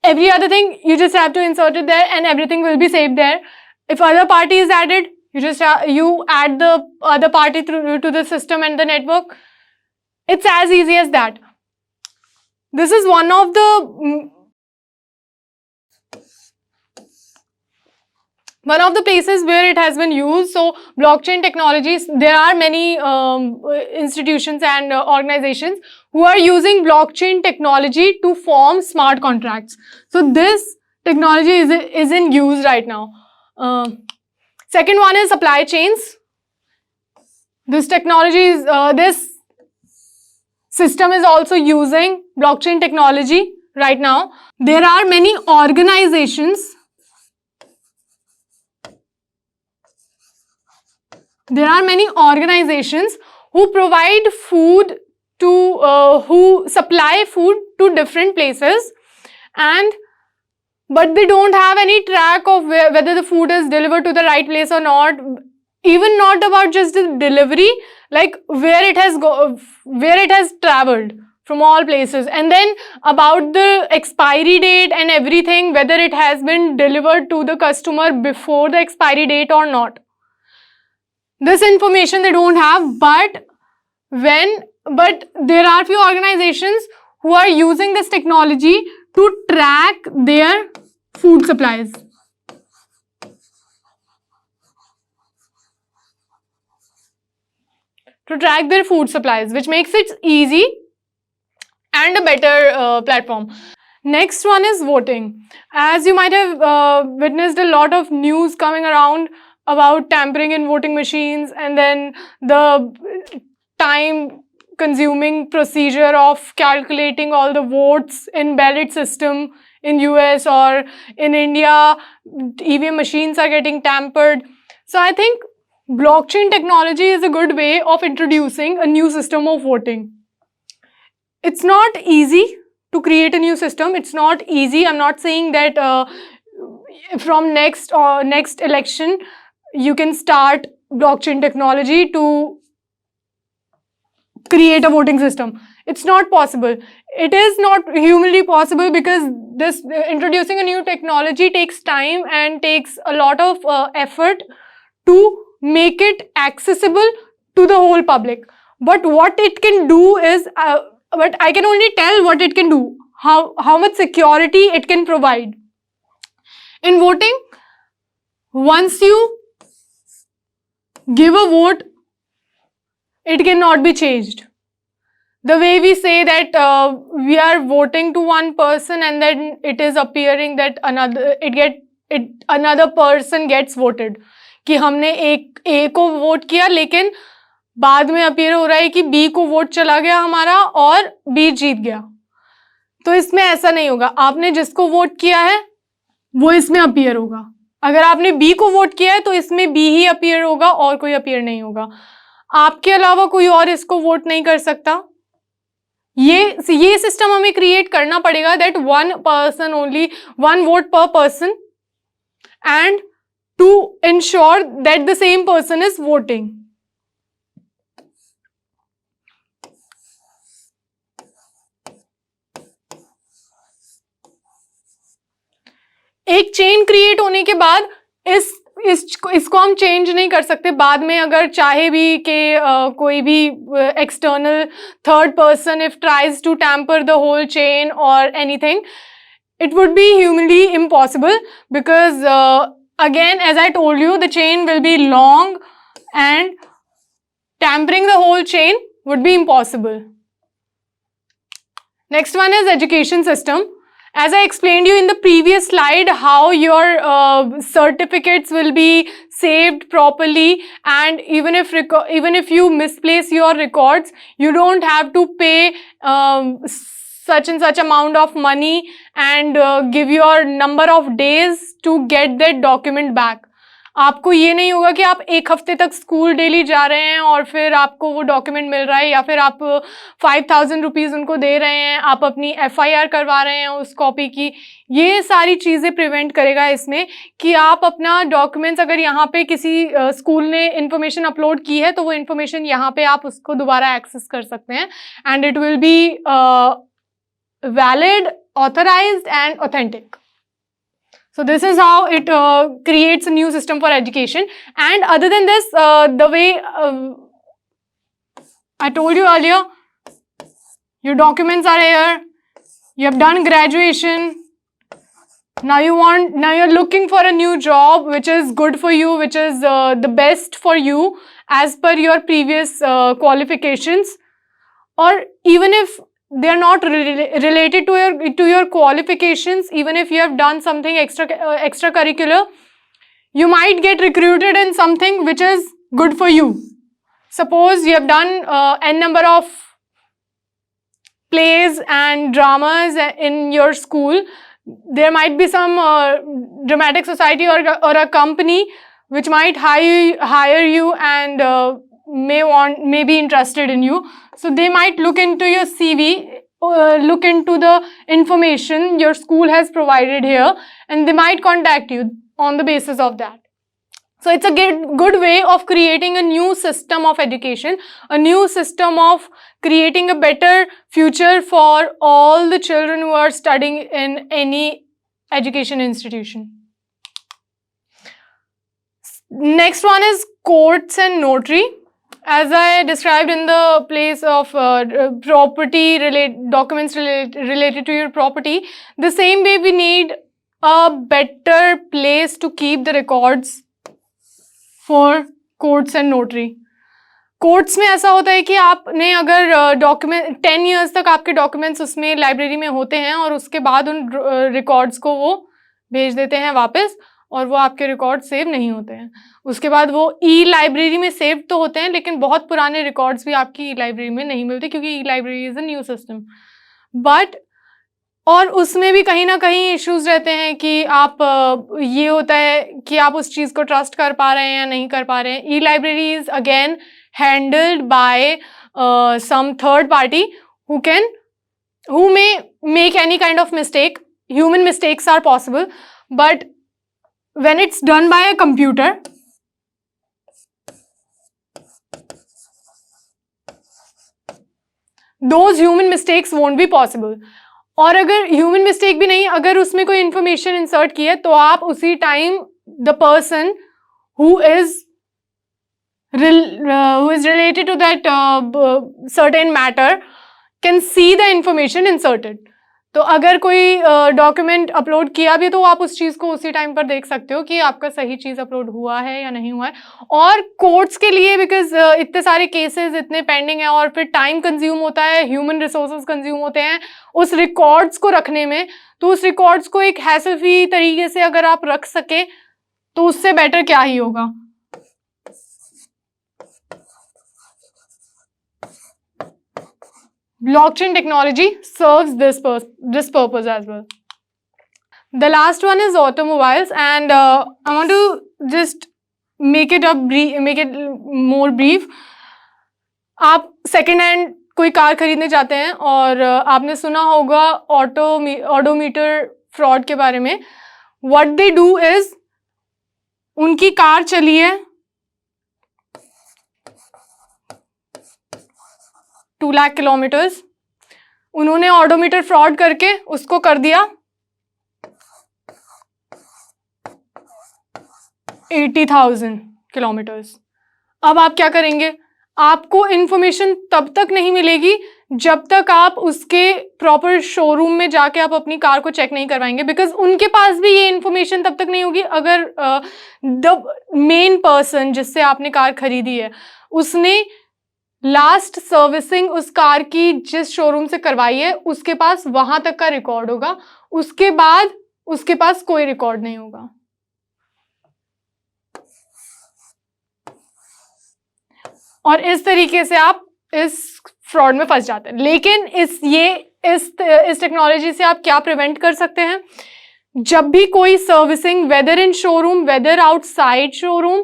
A: every other thing you just have to insert it there, and everything will be saved there. If other party is added, you just you add the other party through to the system and the network. It's as easy as that. This is one of the places where it has been used. So blockchain technologies, there are many institutions and organizations who are using blockchain technology to form smart contracts. So this technology is in use right now. Second one is supply chains. This technology is, this system is also using blockchain technology right now. There are many organizations. There are many organizations who provide food to, who supply food to different places, but they don't have any track of whether the food is delivered to the right place or not. Even not about just the delivery, like where it has traveled from all places, and then about the expiry date and everything, whether it has been delivered to the customer before the expiry date or not. This information they don't have, but there are few organizations who are using this technology to track their food supplies. Which makes it easy and a better platform. Next one is voting. As you might have witnessed a lot of news coming around about tampering in voting machines, and then the time-consuming procedure of calculating all the votes in ballot system in US or in India. EVM machines are getting tampered. So I think blockchain technology is a good way of introducing a new system of voting. It's not easy to create a new system. It's not easy. I'm not saying that from next election you can start blockchain technology to create a voting system. It's not possible. It is not humanly possible, because this introducing a new technology takes time and takes a lot of effort to make it accessible to the whole public. But what it can do is, but I can only tell what it can do, how much security it can provide. In voting, once you give a vote, it cannot be changed. The way we say that we are voting to one person and then it is appearing that another person gets voted, कि हमने A को vote किया लेकिन बाद में appear हो रहा है कि B को वोट चला गया हमारा और B जीत गया. तो इसमें ऐसा नहीं होगा. आपने जिसको वोट किया है वो इसमें अपीयर होगा. अगर आपने B को वोट किया है तो इसमें B ही अपीयर होगा और कोई अपीयर नहीं होगा. आपके अलावा कोई और इसको वोट नहीं कर सकता. ये सिस्टम हमें क्रिएट करना पड़ेगा, that one person only, one vote per person, and to ensure that the same person is voting. एक चेन क्रिएट होने के बाद इसको हम चेंज नहीं कर सकते. बाद में अगर चाहे भी कि कोई भी external third person if tries to tamper the whole chain और anything, it would be humanly impossible, because again, as I told you, the chain will be long and tampering the whole chain would be impossible. Next one is education system. As I explained you in the previous slide, how your certificates will be saved properly, and even if you misplace your records, you don't have to pay such and such amount of money and give your number of days to get that document back. आपको ये नहीं होगा कि आप एक हफ्ते तक school daily जा रहे हैं और फिर आपको वो डॉक्यूमेंट मिल रहा है, या फिर आप 5,000 रुपीज़ उनको दे रहे हैं, आप अपनी FIR करवा रहे हैं उस कॉपी की. ये सारी चीज़ें प्रिवेंट करेगा इसमें कि आप अपना डॉक्यूमेंट्स, अगर यहाँ पे किसी स्कूल ने इन्फॉर्मेशन अपलोड की है तो वो इन्फॉर्मेशन यहाँ पे आप उसको दोबारा एक्सेस कर सकते हैं, and it will be valid, authorised and authentic. So this is how it creates a new system for education. And other than this, the way I told you earlier, your documents are here, you have done graduation, now you're looking for a new job which is good for you, which is the best for you as per your previous qualifications, or even if they are not related to your qualifications, even if you have done something extracurricular, you might get recruited in something which is good for you. Suppose you have done n number of plays and dramas in your school. There might be some dramatic society or a company which might hire you and may be interested in you. So they might look into your CV, look into the information your school has provided here, and they might contact you on the basis of that. So it's a good way of creating a new system of education, a new system of creating a better future for all the children who are studying in any education institution. Next one is courts and notary. As I described in the place of documents related to your property, the same way we need a better place to keep the records for courts and notary. Courts में ऐसा होता है कि आपने अगर document 10 years तक आपके documents उसमें लाइब्रेरी में होते हैं और उसके बाद उन रिकॉर्ड्स को वो भेज देते हैं वापस, और वो आपके रिकॉर्ड सेव नहीं होते हैं. उसके बाद वो लाइब्रेरी में सेव तो होते हैं, लेकिन बहुत पुराने रिकॉर्ड्स भी आपकी लाइब्रेरी में नहीं मिलते, क्योंकि library is a new system. But और उसमें भी कहीं ना कहीं इश्यूज रहते हैं कि आप ये होता है कि आप उस चीज़ को ट्रस्ट कर पा रहे हैं या नहीं कर पा रहे हैं. Library is again handled by some third party who may make any kind of mistake. Human mistakes are possible, but when it's done by a computer, those human mistakes won't be possible. और अगर human mistake भी नहीं, अगर उसमें कोई information insert की है तो आप उसी time the person who is related to that certain matter can see the information inserted. तो अगर कोई डॉक्यूमेंट अपलोड किया भी तो आप उस चीज़ को उसी टाइम पर देख सकते हो कि आपका सही चीज़ अपलोड हुआ है या नहीं हुआ है. और कोर्ट्स के लिए बिकॉज इतने सारे केसेस इतने पेंडिंग हैं और फिर टाइम कंज्यूम होता है, ह्यूमन रिसोर्सेज कंज्यूम होते हैं उस रिकॉर्ड्स को रखने में. तो उस रिकॉर्ड्स को एक हैसल फ्री तरीके से अगर आप रख सकें तो उससे बेटर क्या ही होगा. Blockchain technology serves this purpose as well. The last one is automobiles, and I want to just make it more brief. आप सेकेंड हैंड कोई कार खरीदने जाते हैं और आपने सुना होगा ऑडोमीटर फ्रॉड के बारे में. What they do is, उनकी कार चली है 2 लाख किलोमीटर्स, उन्होंने ऑडोमीटर फ्रॉड करके उसको कर दिया 80,000 किलोमीटर्स. अब आप क्या करेंगे? आपको इन्फॉर्मेशन तब तक नहीं मिलेगी जब तक आप उसके प्रॉपर शोरूम में जाके आप अपनी कार को चेक नहीं करवाएंगे, बिकॉज उनके पास भी ये इन्फॉर्मेशन तब तक नहीं होगी अगर द मेन पर्सन जिससे आपने कार खरीदी है उसने लास्ट सर्विसिंग उस कार की जिस शोरूम से करवाई है उसके पास वहां तक का रिकॉर्ड होगा, उसके बाद उसके पास कोई रिकॉर्ड नहीं होगा। और इस तरीके से आप इस फ्रॉड में फंस जाते हैं। लेकिन इस टेक्नोलॉजी से आप क्या प्रिवेंट कर सकते हैं? जब भी कोई सर्विसिंग, वेदर इन शोरूम वेदर आउटसाइड शोरूम,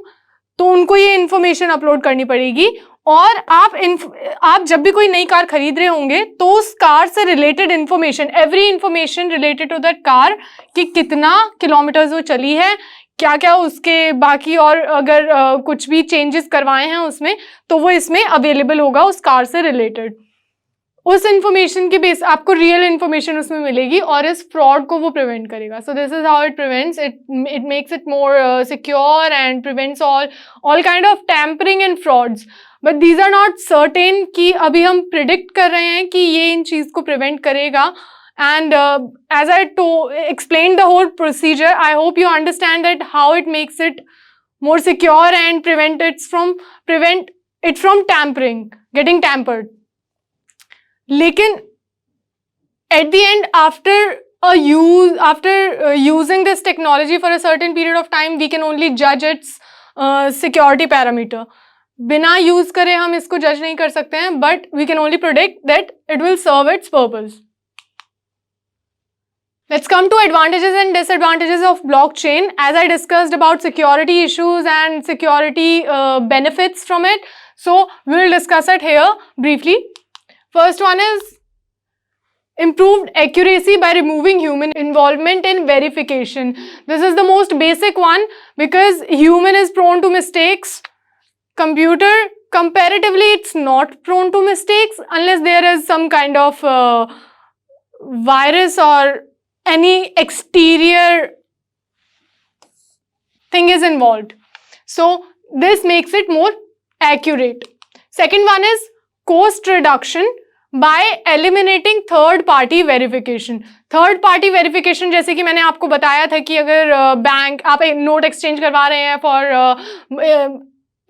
A: तो उनको ये इंफॉर्मेशन अपलोड करनी पड़ेगी। और आप जब भी कोई नई कार खरीद रहे होंगे तो उस कार से related information, every information related to that car, कि कितना किलोमीटर्स वो चली है, क्या क्या उसके बाकी, और अगर कुछ भी चेंजेस करवाए हैं उसमें, तो वो इसमें अवेलेबल होगा उस कार से रिलेटेड। उस इंफॉर्मेशन के बेस आपको रियल इंफॉर्मेशन उसमें मिलेगी और इस फ्रॉड को वो प्रिवेंट करेगा। So this is how it prevents it makes it more secure and prevents all kind of tampering and frauds. But these are not certain कि अभी हम प्रिडिक्ट कर रहे हैं कि ये इन चीज को प्रिवेंट करेगा। And as I explained the whole procedure, I hope you understand that how it makes it more secure and prevent it from tampering, getting tampered. लेकिन at the end, after using this technology for a certain period of time, we can only judge its security parameter. बिना use करे हम इसको जज नहीं कर सकते हैं, but we can only predict that it will serve its purpose. Let's come to advantages and disadvantages of blockchain. As I discussed about security issues and security benefits from it, so we will discuss it here briefly. First one is improved accuracy by removing human involvement in verification. This is the most basic one because human is prone to mistakes. Computer, comparatively, it's not prone to mistakes unless there is some kind of virus or any exterior thing is involved. So this makes it more accurate. Second one is cost reduction by eliminating third party verification. Third party verification जैसे कि मैंने आपको बताया था कि अगर bank आप note exchange करवा रहे हैं for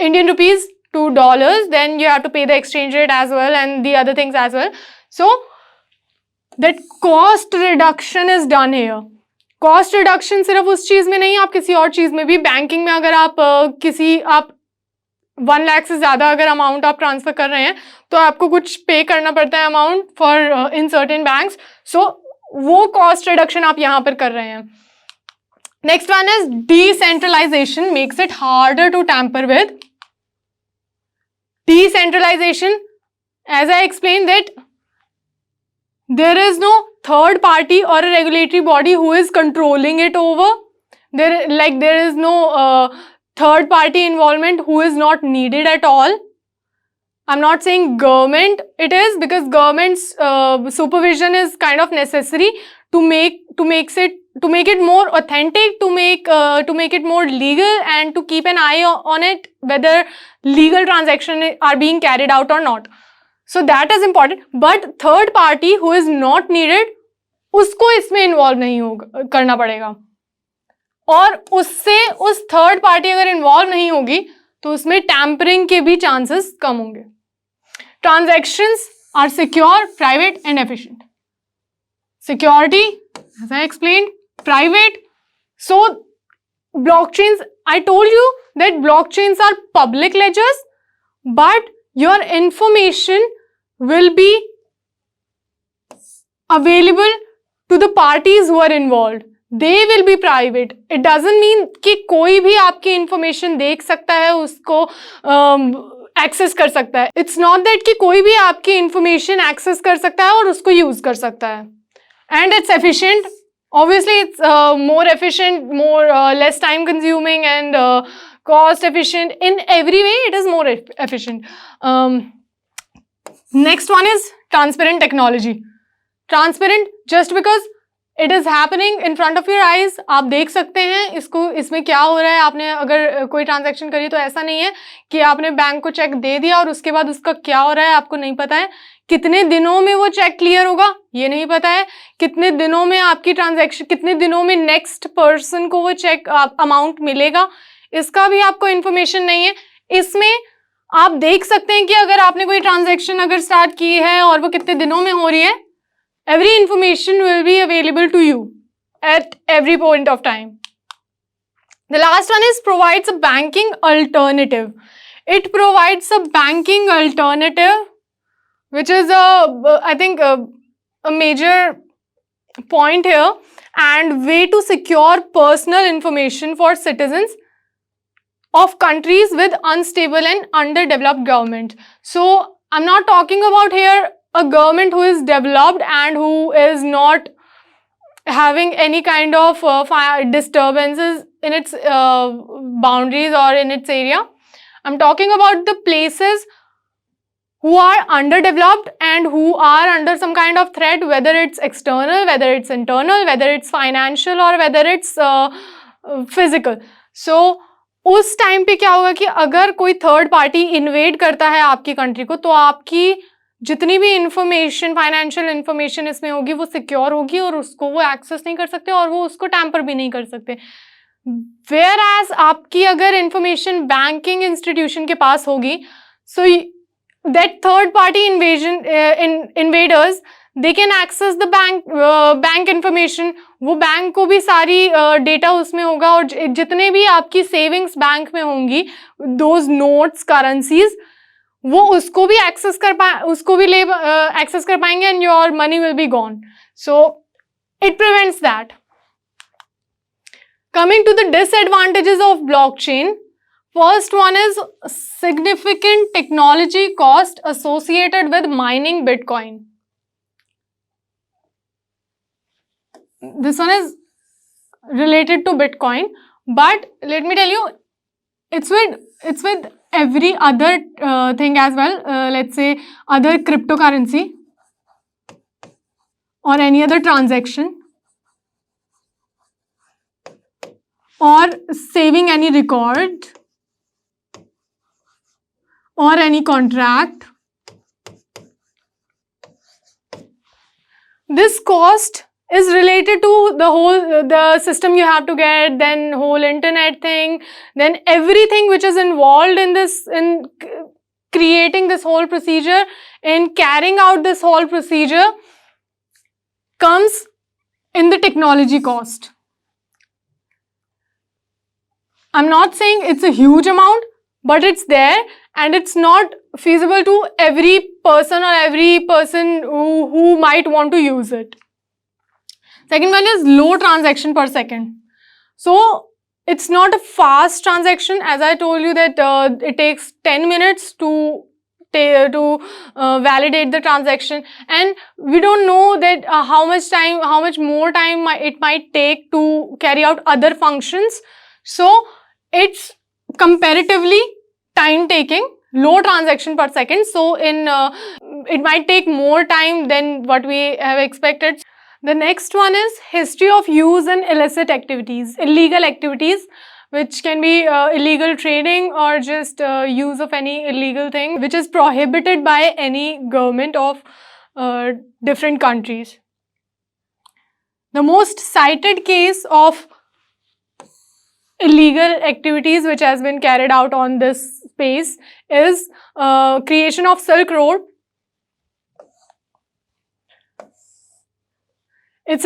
A: Indian rupees to dollars, then you have to pay the exchange rate as well and the other things as well. So that cost reduction is done here. Cost reduction सिर्फ उस चीज में नहीं, आप किसी और चीज में भी, बैंकिंग में अगर आप 1 लाख से ज्यादा अगर अमाउंट आप ट्रांसफर कर रहे हैं तो आपको कुछ पे करना पड़ता है amount for in certain banks. So वो कॉस्ट रिडक्शन आप यहां पर कर रहे हैं। Next one is decentralisation makes it harder to tamper with. Decentralization, as I explained, that there is no third party or a regulatory body who is controlling it over. There is no third party involvement who is not needed at all. I'm not saying government it is, because government's supervision is kind of necessary to make it more authentic, to make it more legal, and to keep an eye on it whether legal transactions are being carried out or not. So that is important. But third party who is not needed, उसको इसमें involve नहीं होगा करना पड़ेगा, और उससे उस third party अगर इन्वॉल्व नहीं होगी तो उसमें टैम्परिंग के भी चांसेस कम होंगे। Transactions are secure, private and efficient. Security, as I explained, private. So blockchains, I told you that blockchains are public ledgers, but your information will be available to the parties who are involved. They will be private. It doesn't mean कि कोई भी आपकी information देख सकता है, उसको access कर सकता है। It's not that कि कोई भी आपकी information एक्सेस कर सकता है और उसको यूज कर सकता है। And it's efficient. Obviously, it's more efficient, less time consuming, and cost efficient. In every way, it is more efficient. Next one is transparent technology. Transparent just because it is happening in front of your eyes. आप देख सकते हैं इसमें क्या हो रहा है। आपने अगर कोई ट्रांजैक्शन करी तो ऐसा नहीं है कि आपने बैंक को चेक दे दिया और उसके बाद उसका क्या हो रहा है आपको नहीं पता है। कितने दिनों में वो चेक क्लियर होगा ये नहीं पता है। कितने दिनों में आपकी ट्रांजैक्शन, कितने दिनों में नेक्स्ट पर्सन को वो चेक अमाउंट मिलेगा, इसका भी आपको इंफॉर्मेशन नहीं है। इसमें आप देख सकते हैं कि अगर आपने कोई ट्रांजैक्शन अगर स्टार्ट की है और वो कितने दिनों में हो रही है, every information will be available to you at every point of time. The last one is provides a banking alternative. It provides a banking alternative, which is I think a major point here, and way to secure personal information for citizens of countries with unstable and underdeveloped government. So I'm not talking about here a government who is developed and who is not having any kind of disturbances in its boundaries or in its area. I'm talking about the places who are underdeveloped and who are under some kind of threat, whether it's external, whether it's internal, whether it's financial or whether it's physical. So उस time पे क्या होगा कि अगर कोई third party invade करता है आपकी कंट्री को, तो आपकी जितनी भी इंफॉर्मेशन, फाइनेंशियल इंफॉर्मेशन इसमें होगी वो सिक्योर होगी और उसको वो एक्सेस नहीं कर सकते और वो उसको टैम्पर भी नहीं कर सकते. वेयर एज आपकी अगर इंफॉर्मेशन बैंकिंग इंस्टीट्यूशन के पास होगी, so that third party invaders they can access the bank information. वो बैंक को भी सारी डेटा उसमें होगा और जितने भी आपकी सेविंग्स बैंक में होंगी, दोज नोट्स, करेंसीज, वो उसको भी एक्सेस कर पाएंगे and your money will be gone. So it prevents that. Coming to the disadvantages of blockchain, first one is significant technology cost associated with mining Bitcoin. This one is related to Bitcoin, but let me tell you, it's with every other thing as well. Let's say other cryptocurrency or any other transaction, or saving any record or any contract. This cost is related to the system you have to get, then whole internet thing, then everything which is involved in this, in creating this whole procedure, in carrying out this whole procedure, comes in the technology cost. I'm not saying it's a huge amount, but it's there and it's not feasible to every person who might want to use it. Second one is low transaction per second. So it's not a fast transaction. As I told you that it takes 10 minutes to validate the transaction, and we don't know that how much more time it might take to carry out other functions. So it's comparatively time taking, low transaction per second. So it might take more time than what we have expected. The next one is history of use in illicit activities, illegal activities, which can be illegal trading or just use of any illegal thing which is prohibited by any government of different countries. The most cited case of illegal activities which has been carried out on this space is creation of Silk Road. It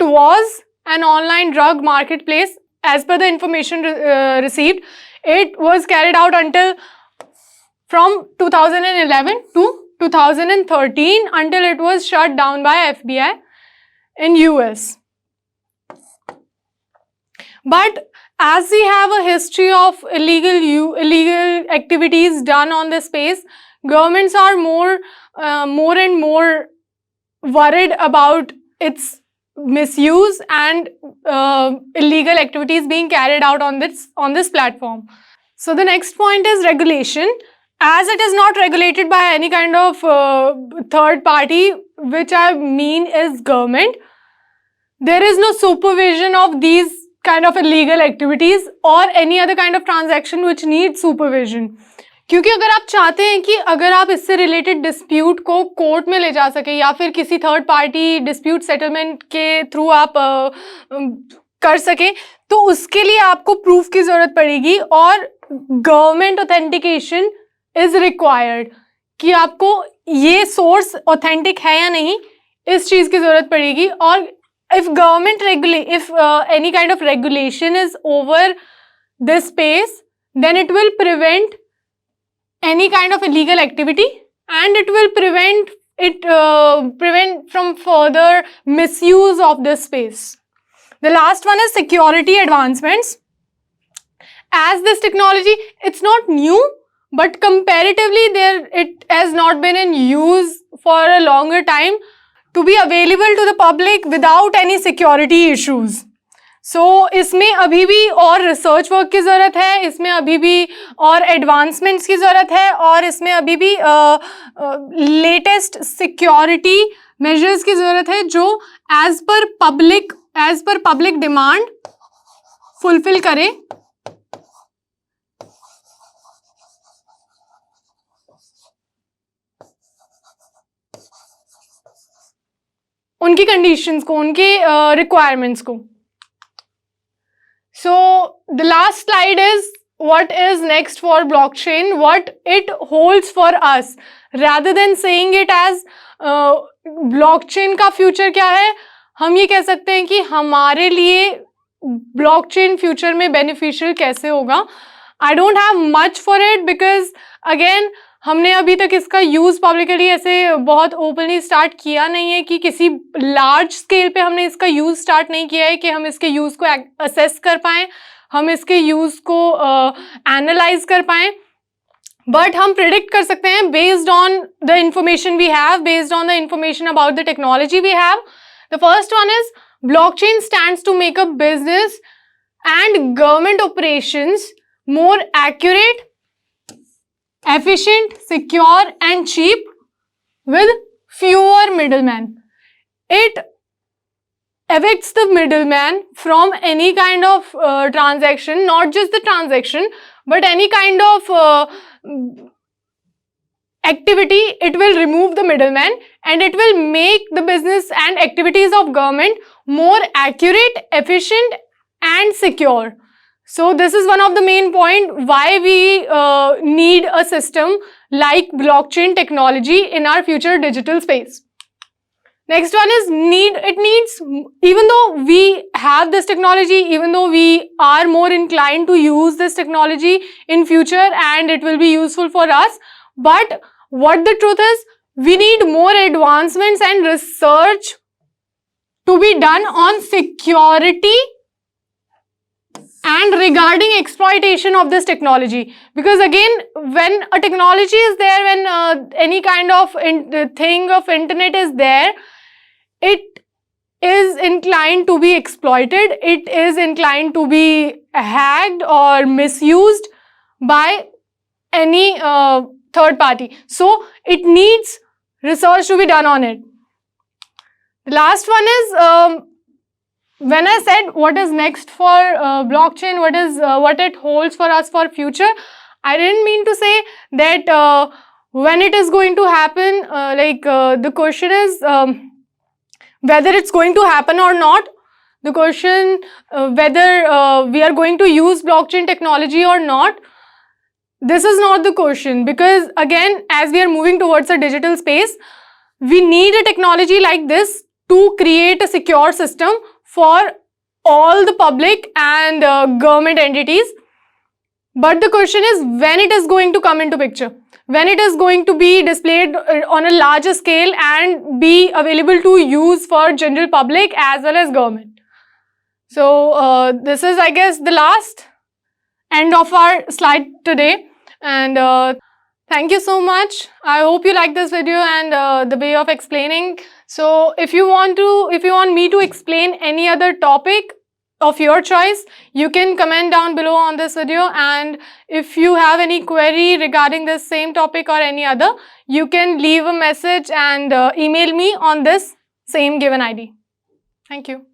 A: was an online drug marketplace. As per the information received, it was carried out from 2011 to 2013 until it was shut down by FBI in US. But as we have a history of illegal activities done on this space, governments are more and more worried about its misuse and illegal activities being carried out on this platform. So the next point is regulation. As it is not regulated by any kind of third party, which I mean is government, there is no supervision of these kind of illegal activities or any other kind of transaction which needs supervision. क्योंकि अगर आप चाहते हैं कि अगर आप इससे related dispute को कोर्ट में ले जा सके या फिर किसी थर्ड पार्टी डिस्प्यूट सेटलमेंट के थ्रू आप कर सके, तो उसके लिए आपको प्रूफ की ज़रूरत पड़ेगी और गवर्नमेंट ऑथेंटिकेशन इज रिक्वायर्ड, कि आपको ये सोर्स ऑथेंटिक है या नहीं, इस चीज की जरूरत पड़ेगी. और if any kind of regulation is over this space, then it will prevent any kind of illegal activity, and it will prevent from further misuse of this space. The last one is security advancements. As this technology, it's not new, but comparatively it has not been in use for a longer time to be available to the public without any security issues. So इसमें अभी भी और research work की ज़रूरत है, इसमें अभी भी और एडवांसमेंट्स की ज़रूरत है, और इसमें अभी भी लेटेस्ट सिक्योरिटी मेजर्स की ज़रूरत है जो as per public demand fulfil करे. उनकी कंडीशंस को, उनके रिक्वायरमेंट्स को. So the last slide is what is next for blockchain, what it holds for us, rather than saying it as blockchain का फ्यूचर क्या है, हम ये कह सकते हैं कि हमारे लिए blockchain फ्यूचर में बेनिफिशियल कैसे होगा. I don't have much for it because again हमने अभी तक इसका यूज़ पब्लिकली ऐसे बहुत ओपनली स्टार्ट किया नहीं है, कि किसी लार्ज स्केल पे हमने इसका यूज़ स्टार्ट नहीं किया है कि हम इसके यूज़ को असेस कर पाएँ, हम इसके यूज़ को एनालाइज कर पाएँ. बट हम प्रिडिक्ट कर सकते हैं based on the information we have, based on the information about the technology we have. The first one is blockchain stands to make a business and government operations more accurate, efficient, secure and cheap with fewer middlemen. It evicts the middleman from any kind of transaction, not just the transaction, but any kind of activity. It will remove the middleman and it will make the business and activities of government more accurate, efficient and secure. So this is one of the main point why we need a system like blockchain technology in our future digital space. Next one is it needs, even though we have this technology, even though we are more inclined to use this technology in future and it will be useful for us, but what the truth is, we need more advancements and research to be done on security and regarding exploitation of this technology. Because again, when a technology is there, when any kind of thing of internet is there, it is inclined to be exploited, it is inclined to be hacked or misused by any third party. So it needs research to be done on it. The last one is, when I said what is next for blockchain, what it holds for us for future, I didn't mean to say that when it is going to happen, the question is whether it's going to happen or not. The question whether we are going to use blockchain technology or not. This is not the question, because again, as we are moving towards a digital space, we need a technology like this to create a secure system for all the public and government entities. But the question is when it is going to come into picture, when it is going to be displayed on a larger scale and be available to use for general public as well as government. So this is, I guess, the last end of our slide today, and thank you so much. I hope you like this video and the way of explaining. So if you want me to explain any other topic of your choice, you can comment down below on this video, and if you have any query regarding this same topic or any other, you can leave a message and email me on this same given ID. Thank you.